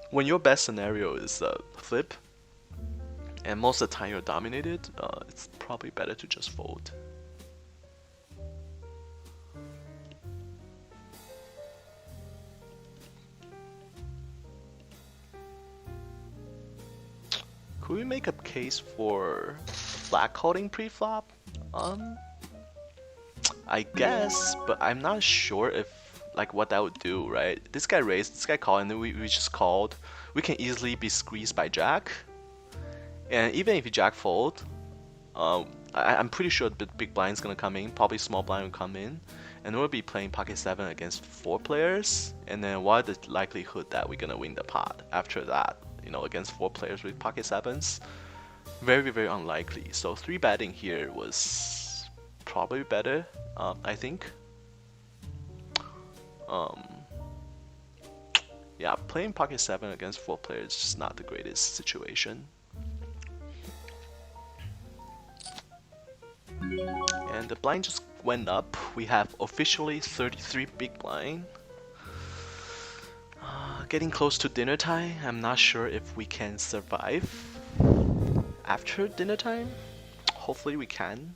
When your best scenario is flip, and most of the time you're dominated, it's probably better to just fold. Could we make a case for flat calling pre-flop? I guess, but I'm not sure if like what that would do, right? This guy raised, this guy called, and then we just called. We can easily be squeezed by jack. And even if you jack fold, I'm pretty sure the big blind's gonna come in, probably small blind will come in, and we'll be playing pocket 7 against 4 players. And then what is the likelihood that we're gonna win the pot after that? You know, against 4 players with pocket 7s. very, very unlikely. So 3-betting here was probably better, I think. Yeah, playing pocket 7 against 4 players is just not the greatest situation. And the blind just went up. We have officially 33 big blind. Getting close to dinner time. I'm not sure if we can survive after dinner time. Hopefully we can.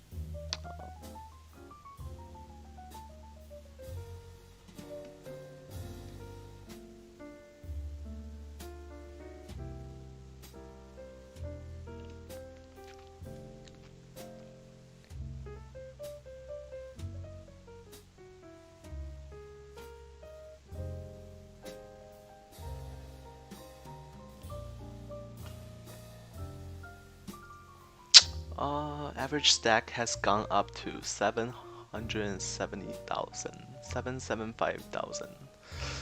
Average stack has gone up to 770,000, 775,000.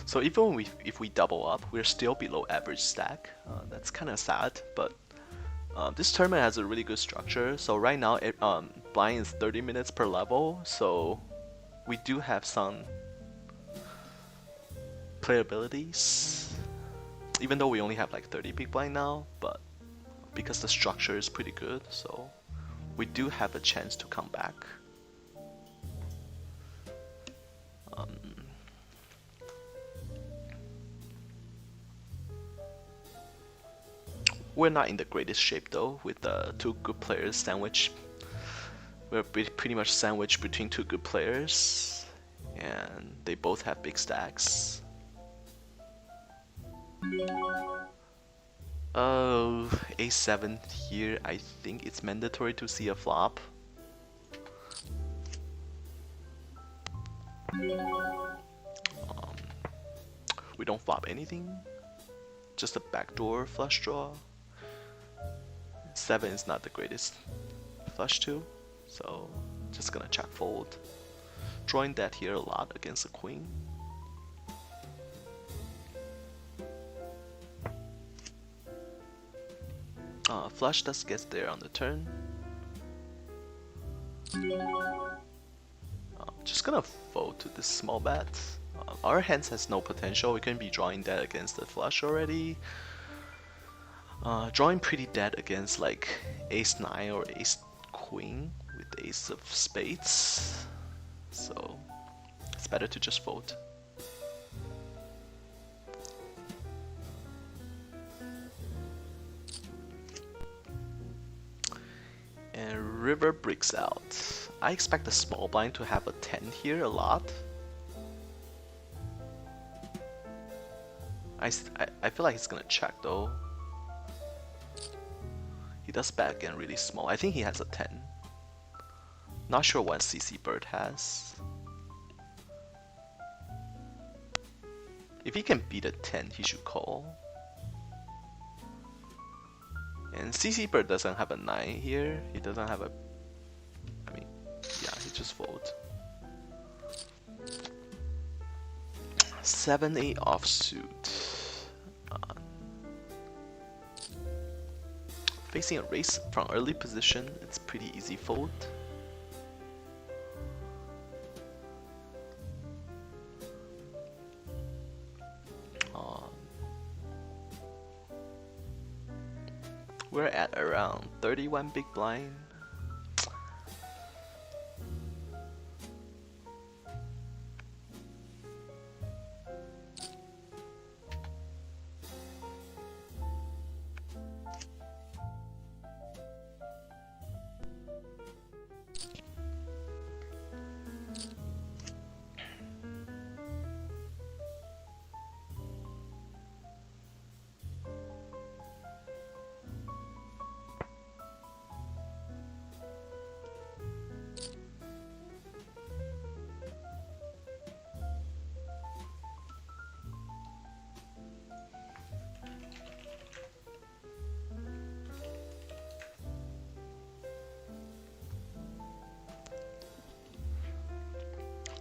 So even if we double up, we're still below average stack. That's kind of sad, but this tournament has a really good structure. So right now, blind is 30 minutes per level, so we do have some player abilities. Even though we only have like 30 big blind now, but because the structure is pretty good, so we do have a chance to come back. We're not in the greatest shape though, with the 2 good players sandwiched. We're pretty much sandwiched between 2 good players, and they both have big stacks. Oh, A7 here, I think it's mandatory to see a flop. We don't flop anything, just a backdoor flush draw. 7 is not the greatest flush too, so just gonna check fold. Drawing that here a lot against the queen. Flush does get there on the turn. Just gonna fold to this small bet. Our hands has no potential. We can be drawing that against the flush already. Drawing pretty dead against like ace 9 or ace queen with ace of spades. So it's better to just fold. And river breaks out. I expect the small blind to have a 10 here a lot. I feel like he's gonna check though. He does bet again really small. I think he has a 10. Not sure what CC Bird has. If he can beat a 10, he should call. And CC Bird doesn't have a 9 here. He doesn't have a... I mean, yeah, he just folds. 7-8 offsuit. Facing a race from early position, it's pretty easy fold. We're at around 31 big blind.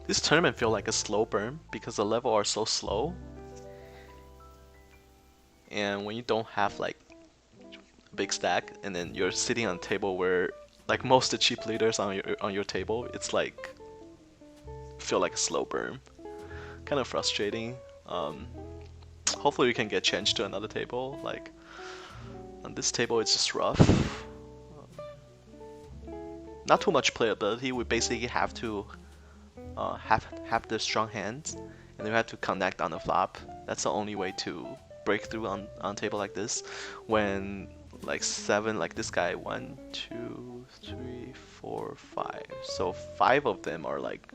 This tournament feels like a slow burn because the levels are so slow. And when you don't have like big stack, and then you're sitting on a table where like most of the cheap leaders on your table, it's like feel like a slow burn. Kind of frustrating. Hopefully we can get changed to another table. Like on this table, it's just rough. Not too much playability. We basically have to have the strong hands, and we have to connect on the flop. That's the only way to break through on a table like this. When like 7, like this guy, 1, 2, 3, 4, 5. So 5 of them are like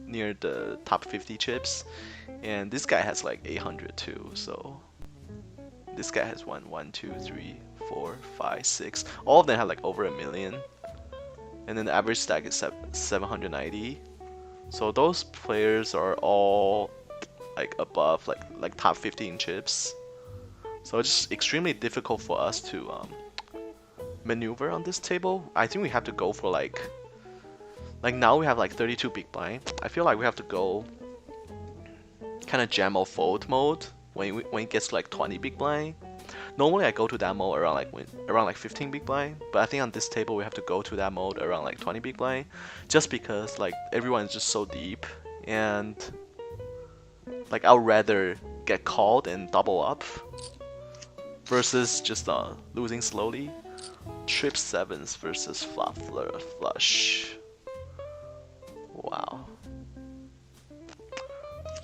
near the top 50 chips, and this guy has like 800 too. So this guy has 1, 2, 3, 4, 5, 6. All of them have like over 1 million, and then the average stack is 790. So those players are all like above like top 15 chips. So it's just extremely difficult for us to maneuver on this table. I think we have to go for like now we have like 32 big blind. I feel like we have to go kind of jam or fold mode when it gets to like 20 big blind. Normally I go to that mode around like 15 big blind, but I think on this table we have to go to that mode around like 20 big blind, just because like everyone is just so deep, and like I'd rather get called and double up versus just losing slowly. Trip 7s versus flop flush. Wow.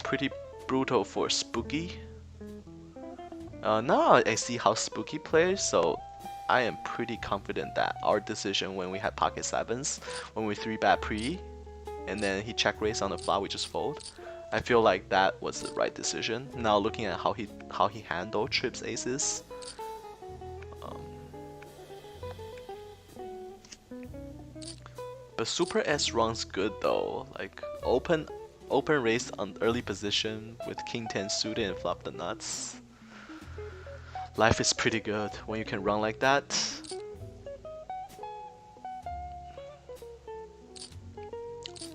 Pretty brutal for Spooky. Now I see how Spooky plays, so I am pretty confident that our decision when we had pocket 7s, when we 3-bet pre, and then he check raise on the flop, we just fold. I feel like that was the right decision. Now looking at how he handled trips aces, but Super S runs good though. Like open raise on early position with King 10 suited and flop the nuts. Life is pretty good when you can run like that.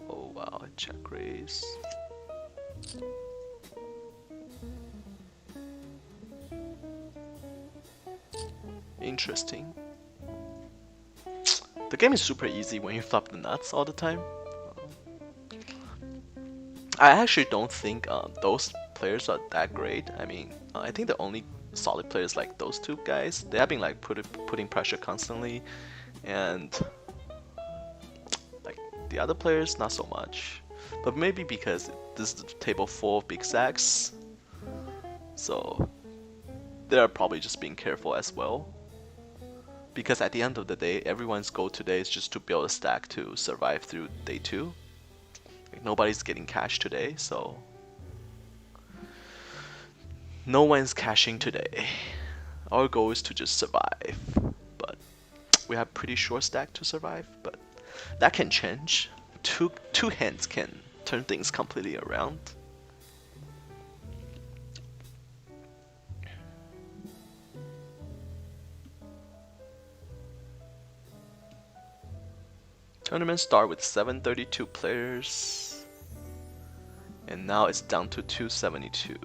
Oh wow, check raise. Interesting. The game is super easy when you flop the nuts all the time. I actually don't think those players are that great. I mean, I think the only solid players like those two guys, they have been like putting pressure constantly, and like the other players not so much. But maybe because this is the table full of big stacks, so they're probably just being careful as well. Because at the end of the day, everyone's goal today is just to build a stack to survive through day 2. Like, nobody's getting cash today, so no one's cashing today. Our goal is to just survive, but we have pretty short stack to survive, but that can change. Two hands can turn things completely around. Tournament start with 732 players, and now it's down to 272.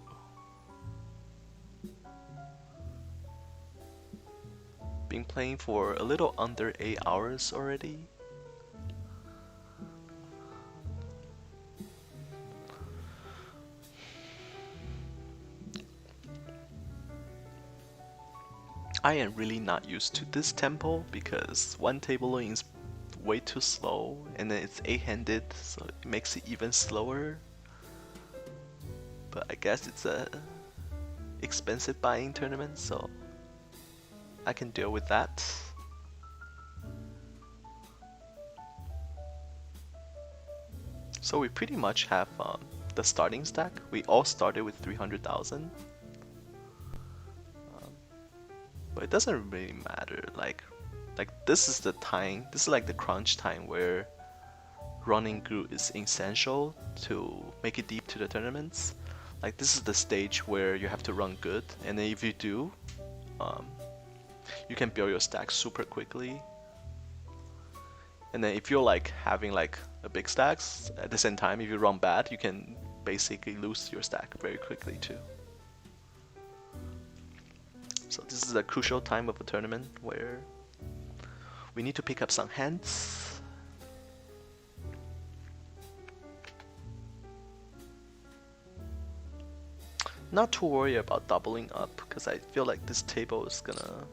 Been playing for a little under 8 hours already. I am really not used to this tempo because one tabling is way too slow, and then it's 8-handed, so it makes it even slower. But I guess it's a expensive buying tournament, so I can deal with that. So we pretty much have the starting stack. We all started with 300,000. But it doesn't really matter. Like this is the time, this is like the crunch time where running good is essential to make it deep to the tournaments. Like this is the stage where you have to run good, and then if you do, you can build your stack super quickly. And then if you're like having like a big stacks at the same time, if you run bad, you can basically lose your stack very quickly too. So this is a crucial time of a tournament where we need to pick up some hands. Not to worry about doubling up, because I feel like this table is gonna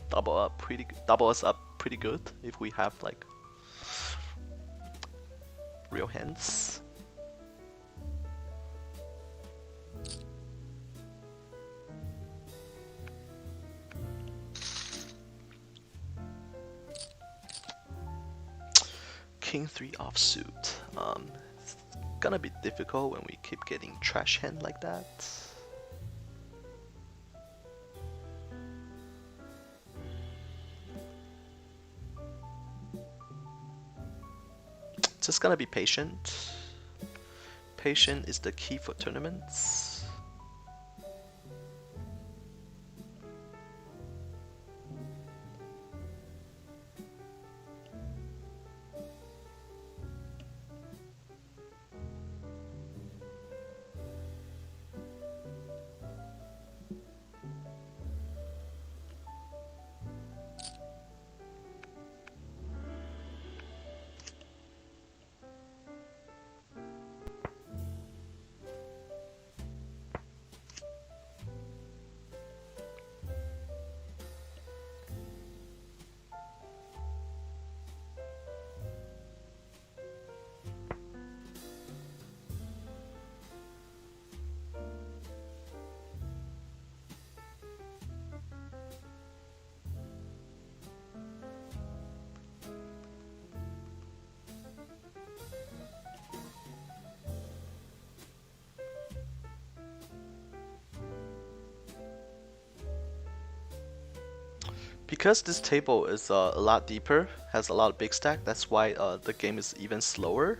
double us up pretty good if we have like real hands. King 3 offsuit. It's gonna be difficult when we keep getting trash hand like that. Just gonna be patient. Patient is the key for tournaments. Because this table is a lot deeper, has a lot of big stack, that's why the game is even slower.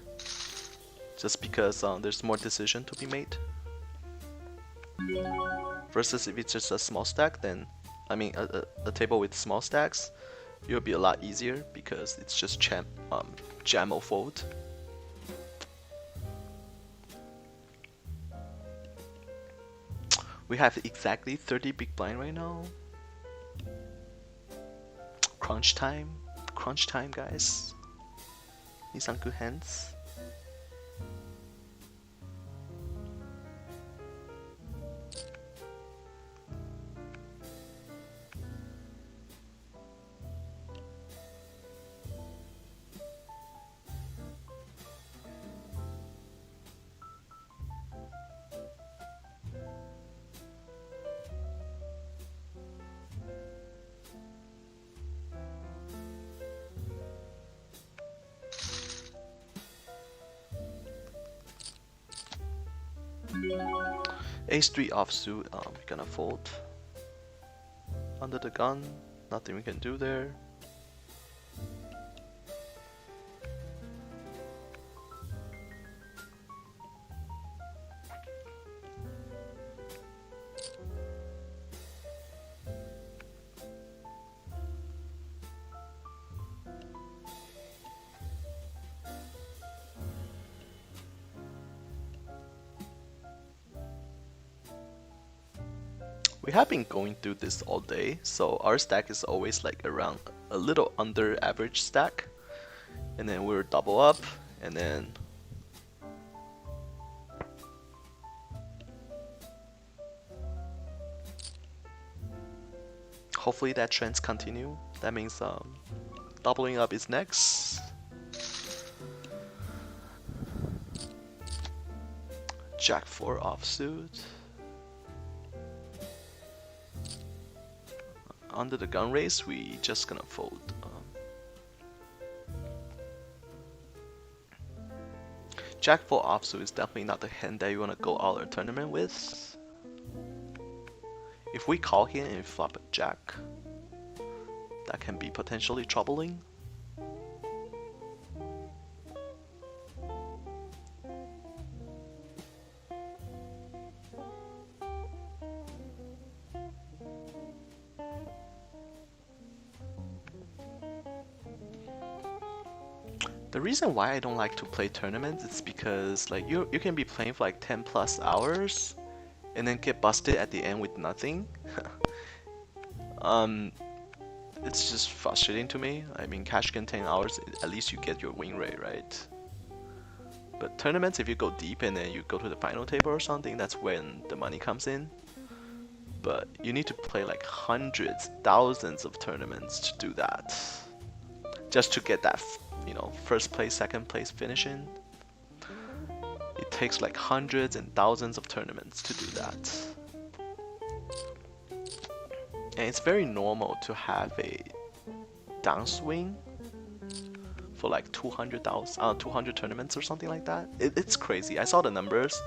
Just because there's more decision to be made. Versus if it's just a small stack, then I mean a table with small stacks, it'll be a lot easier because it's just jam or fold. We have exactly 30 big blind right now. Crunch time, guys. Need some good hands. Ace 3 offsuit, we're gonna fold. Under the gun, nothing we can do there. We have been going through this all day, so our stack is always like around a little under average stack. And then we'll double up, and then hopefully that trends continue. That means doubling up is next. Jack 4 offsuit. Under the gun race, we just gonna fold. Jack 4 offsuit is definitely not the hand that you wanna go all our tournament with. If we call here and flop a jack, that can be potentially troubling. The reason why I don't like to play tournaments is because like you can be playing for like 10+ hours and then get busted at the end with nothing. Um, it's just frustrating to me. I mean, cash game 10 hours, at least you get your win rate, right? But tournaments, if you go deep and then you go to the final table or something, that's when the money comes in. But you need to play like hundreds, thousands of tournaments to do that. Just to get that, first place, second place finishing. It takes like hundreds and thousands of tournaments to do that. And it's very normal to have a downswing for like 200 tournaments or something like that. It's crazy. I saw the numbers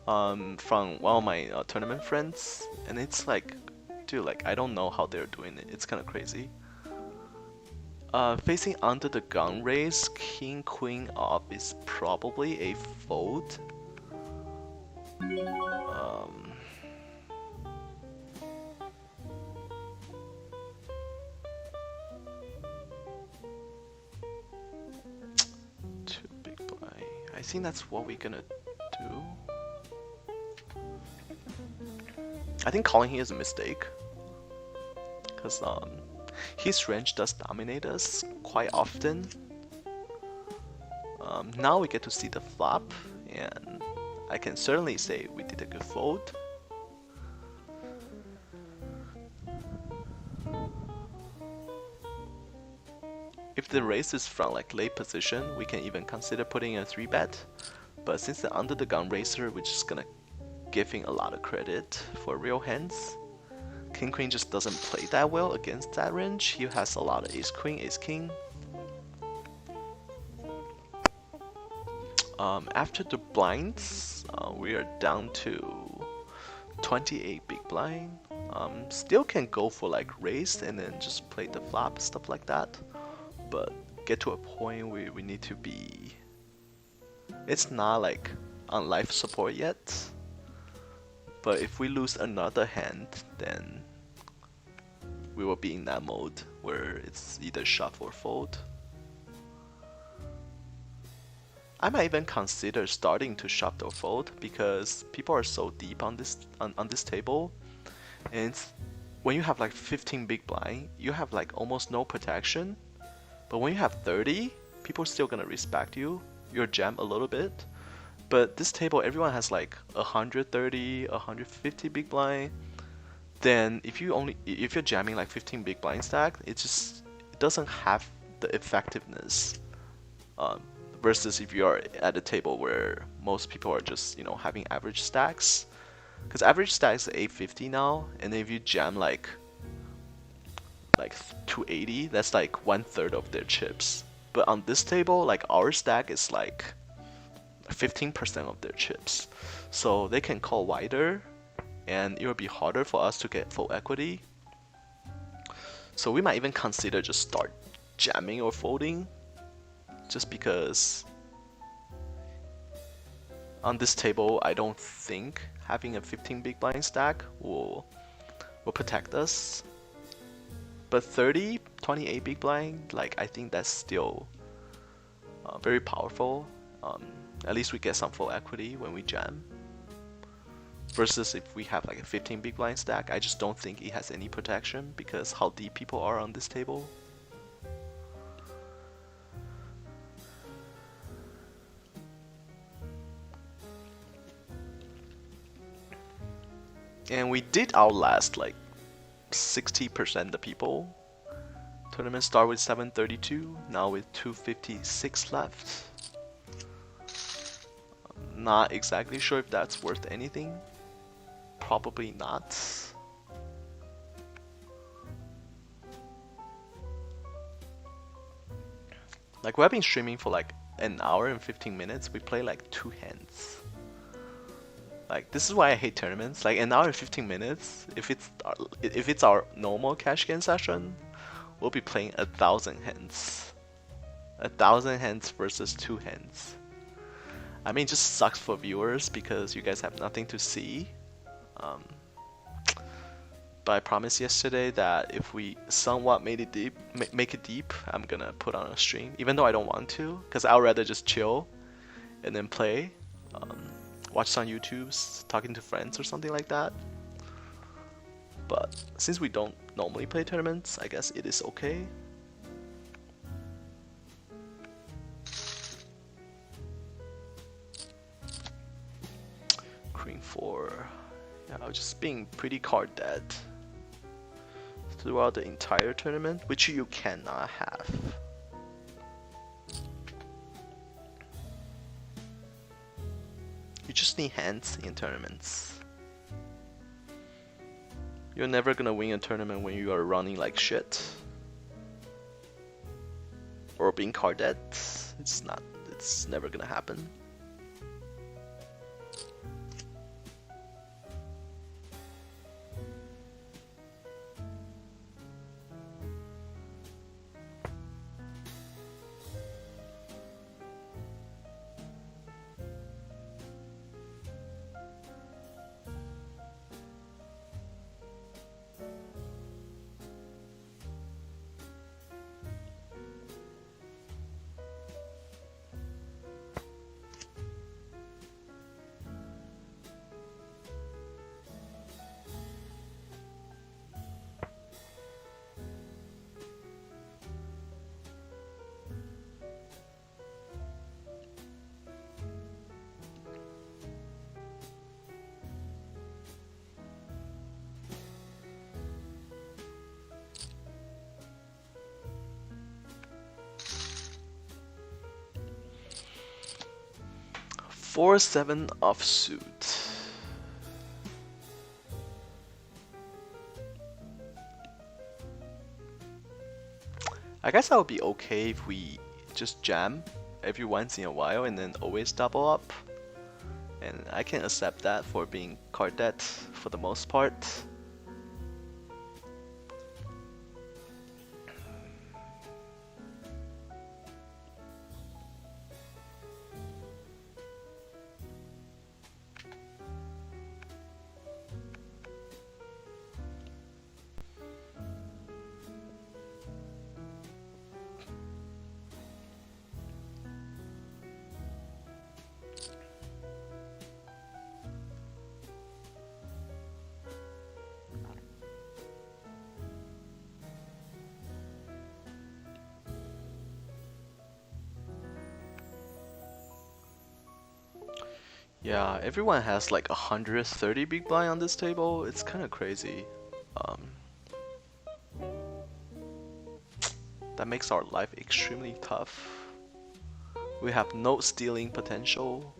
from one of my tournament friends, and it's like, dude, like I don't know how they're doing it. It's kind of crazy. Facing under the gun raise, king queen off is probably a fold. Two big blind. I think that's what we're gonna do. I think calling here is a mistake, because his range does dominate us quite often. Now we get to see the flop, and I can certainly say we did a good fold. If the raise is from like late position, we can even consider putting a 3-bet. But since they're under the gun raiser, we're just gonna giving a lot of credit for real hands. King Queen just doesn't play that well against that range. He has a lot of Ace Queen, Ace King. After the blinds, we are down to 28 big blind. Still can go for like raise and then just play the flop, stuff like that. But get to a point where we need to be... It's not like on life support yet. But if we lose another hand, then we will be in that mode where it's either shove or fold. I might even consider starting to shove or fold because people are so deep on this table, and when you have like 15 big blind, you have like almost no protection. But when you have 30, people are still gonna respect you. You're jam a little bit. But this table, everyone has like 130, 150 big blind. Then if you're jamming like 15 big blind stack, it doesn't have the effectiveness. Versus if you are at a table where most people are just having average stacks, because average stacks is 850 now, and if you jam like 280, that's like 1/3 of their chips. But on this table, like our stack is like 15% of their chips, so they can call wider, and it will be harder for us to get full equity. So we might even consider just start jamming or folding, just because on this table I don't think having a 15 big blind stack will protect us. But 30, 28 big blind, like I think that's still very powerful. At least we get some full equity when we jam. Versus if we have like a 15 big blind stack, I just don't think it has any protection because how deep people are on this table. And we did outlast like 60% of the people. Tournament start with 732, now with 256 left. Not exactly sure if that's worth anything. Probably not. Like we've been streaming for like an hour and 15 minutes. We play like 2 hands. Like this is why I hate tournaments. Like an hour and 15 minutes. If it's our normal cash game session, we'll be playing 1,000 hands. 1,000 hands versus 2 hands. I mean, it just sucks for viewers because you guys have nothing to see. But I promised yesterday that if we somewhat make it deep, I'm gonna put on a stream. Even though I don't want to, because I'd rather just chill and then play. Watch some YouTubes, talking to friends or something like that. but since we don't normally play tournaments, I guess it is okay. Queen 4. Yeah, I was just being pretty card dead throughout the entire tournament, which you cannot have. You just need hands in tournaments. You're never gonna win a tournament when you are running like shit. Or being card dead. It's never gonna happen. Four 7 offsuit. I guess I would be okay if we just jam every once in a while and then always double up. And I can accept that for being card dead for the most part. Yeah, everyone has like 130 big blind on this table. It's kind of crazy. That makes our life extremely tough. We have no stealing potential.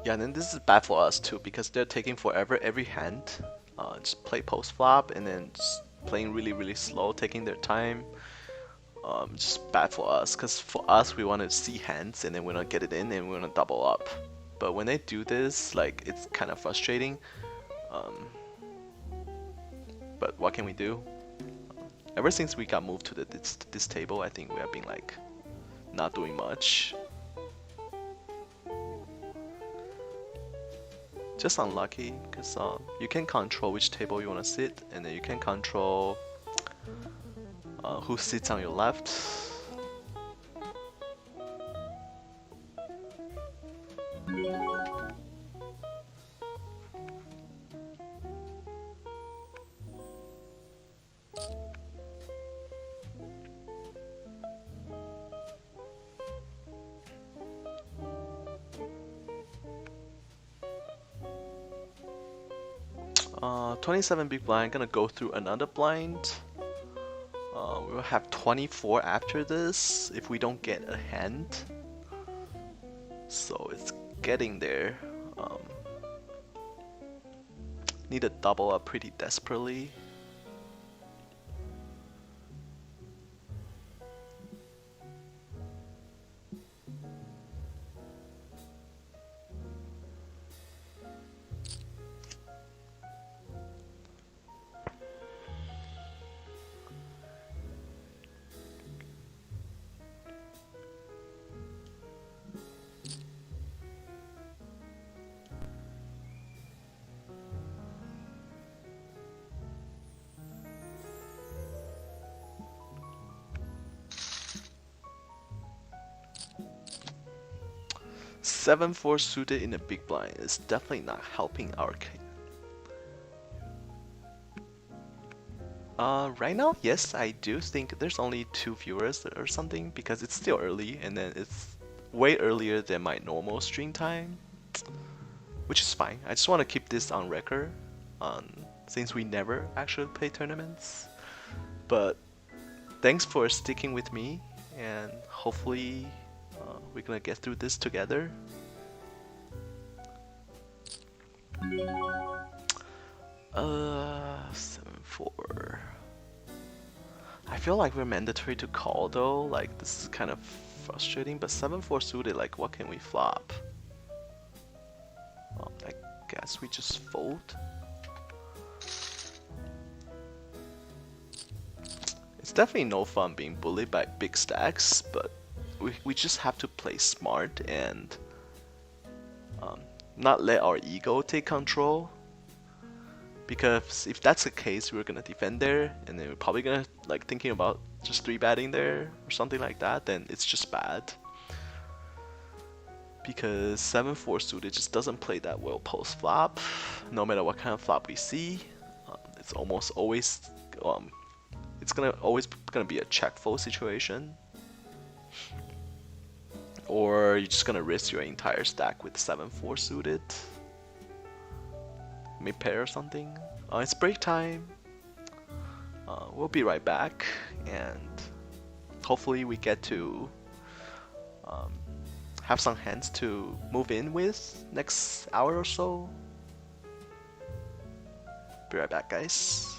Yeah, and then this is bad for us too because they're taking forever every hand. Just play post flop and then just playing really slow, taking their time. Just bad for us because for us we want to see hands and then we want to get it in and we want to double up. But when they do this, like it's kind of frustrating. But what can we do? Ever since we got moved to this table, I think we have been like not doing much. Just unlucky, because you can control which table you want to sit, and then you can control who sits on your left. 27 big blind, gonna go through another blind. We'll have 24 after this if we don't get a hand. So it's getting there. Need to double up pretty desperately. Seven four suited in a big blind is definitely not helping our case. Right now, yes, I do think there's only 2 viewers or something because it's still early and then it's way earlier than my normal stream time, which is fine. I just want to keep this on record, since we never actually play tournaments. But thanks for sticking with me, and hopefully we're gonna get through this together. Uh, 7-4. I feel like we're mandatory to call though. Like this is kind of frustrating. But 7-4 suited. Like what can we flop? I guess we just fold. It's definitely no fun being bullied by big stacks, but we just have to play smart and not let our ego take control. Because if that's the case, we're gonna defend there, and then we're probably gonna like thinking about just 3-betting there or something like that. Then it's just bad. Because 7-4 suited just doesn't play that well post flop. No matter what kind of flop we see, it's almost always it's always gonna be a check fold situation. Or you're just gonna risk your entire stack with 7-4 suited. Mid pair or something. It's break time. We'll be right back, and hopefully we get to have some hands to move in with next hour or so. Be right back, guys.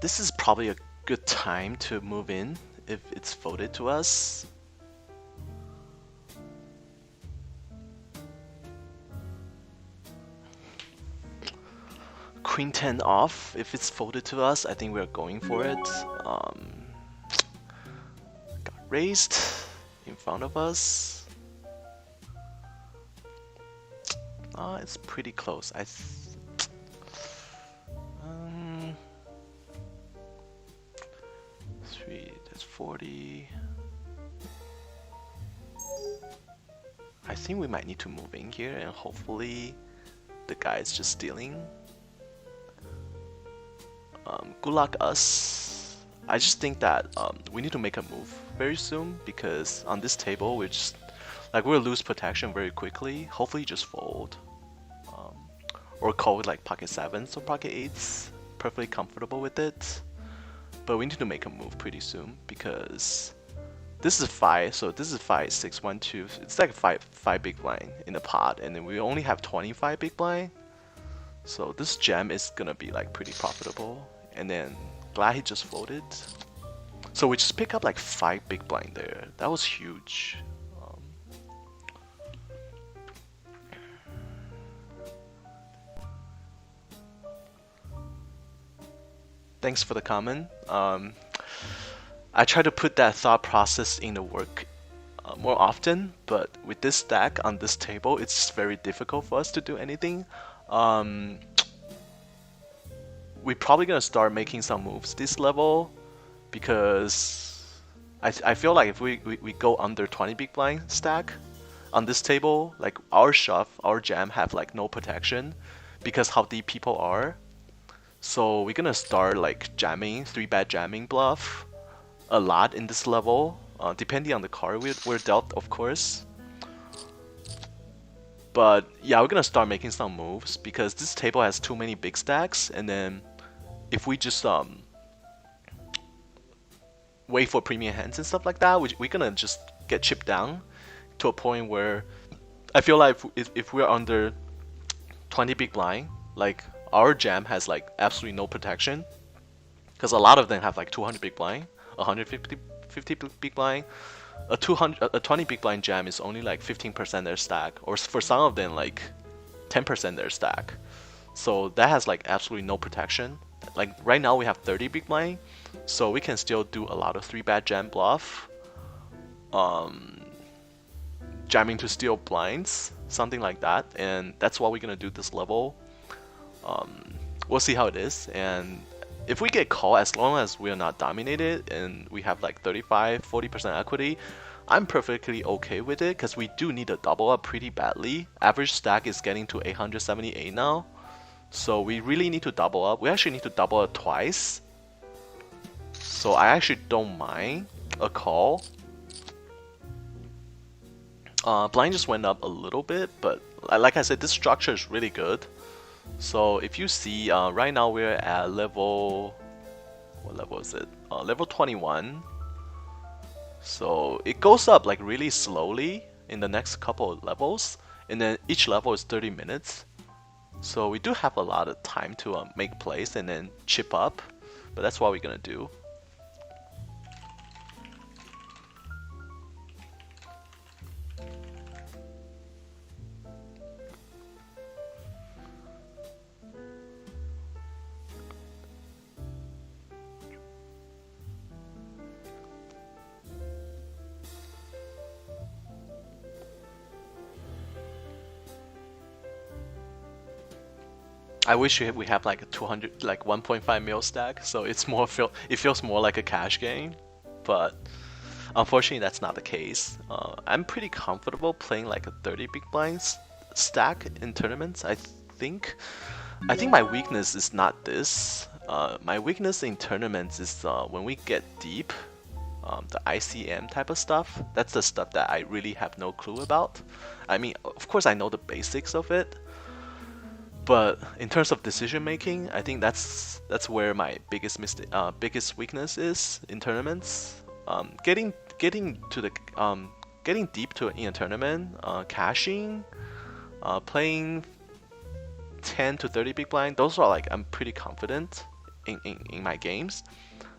This is probably a good time to move in if it's folded to us. Queen 10 off, if it's folded to us, I think we're going for it. Got raised in front of us. It's pretty close. That's 40. I think we might need to move in here and hopefully the guy is just stealing. Good luck us. I just think that we need to make a move very soon because on this table we're just like we'll lose protection very quickly. Hopefully just fold. Or call with like pocket 7s or pocket 8s. Perfectly comfortable with it. But we need to make a move pretty soon because This is 5, so this is 5, 6, 1, 2. It's like 5 big blind in the pot, and then we only have 25 big blind. So this jam is gonna be like pretty profitable. And then glad he just folded. So we just pick up like 5 big blind there. That was huge. Thanks for the comment. I try to put that thought process in the work more often, but with this stack on this table, it's just very difficult for us to do anything. We're probably gonna start making some moves this level because I feel like if we go under 20 big blind stack on this table, like our shove, our jam have like no protection because how deep people are. So we're gonna start like jamming, 3-bet jamming bluff a lot in this level, depending on the card we're dealt, of course. But yeah, we're gonna start making some moves because this table has too many big stacks, and then if we just wait for premium hands and stuff like that, we're gonna just get chipped down to a point where I feel like if we're under 20 big blind, like our jam has like absolutely no protection because a lot of them have like 200 big blind, 150 big blind. A 20 big blind jam is only like 15% their stack, or for some of them like 10% their stack. So that has like absolutely no protection. Like right now we have 30 big blind, so we can still do a lot of 3-bet jam bluff, jamming to steal blinds, something like that, and that's what we're gonna do this level. We'll see how it is, and if we get called, as long as we are not dominated and we have like 35-40% equity, I'm perfectly okay with it because we do need to double up pretty badly. Average stack is getting to 878 now, so we really need to double up. We actually need to double up twice, so I actually don't mind a call. Blind just went up a little bit, but like I said, this structure is really good. So if you see, right now we're at level, what level is it? Level 21. So it goes up like really slowly in the next couple of levels, and then each level is 30 minutes. So we do have a lot of time to make plays and then chip up, but that's what we're gonna do. I wish we have like a 200, like 1.5 mil stack, so it feels more like a cash game, but unfortunately that's not the case. I'm pretty comfortable playing like a 30 big blinds stack in tournaments. I think my weakness is not this. My weakness in tournaments is when we get deep, the ICM type of stuff. That's the stuff that I really have no clue about. I mean, of course I know the basics of it, but in terms of decision making, I think that's where my biggest weakness is in tournaments. Getting deep in a tournament, cashing, playing 10 to 30 big blind. Those are like I'm pretty confident in my games.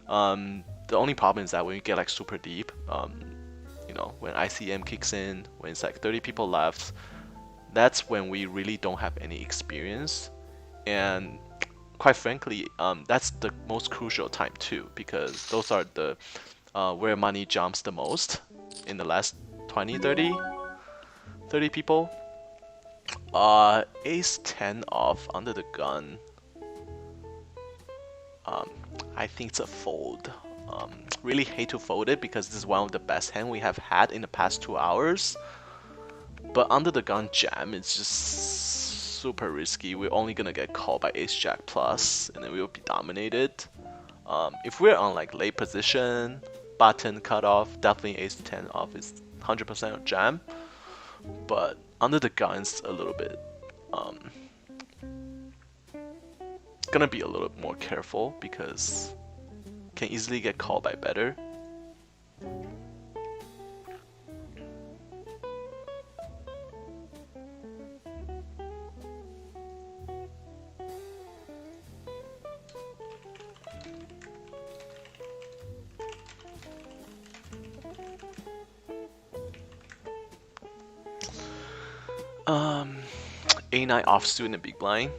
The only problem is that when you get like super deep, you know, when ICM kicks in, when it's like 30 people left, that's when we really don't have any experience, and quite frankly, that's the most crucial time too, because those are the where money jumps the most in the last 20, 30 people. Ace 10 off under the gun. I think it's a fold. Really hate to fold it because this is one of the best hand we have had in the past 2 hours. But under the gun jam, it's just super risky. We're only gonna get called by Ace Jack plus, and then we will be dominated. If we're on like late position, button cutoff, definitely Ace 10 off is 100% jam. But under the gun's a little bit gonna be a little more careful because can easily get called by better. A9 offsuit in the big blind.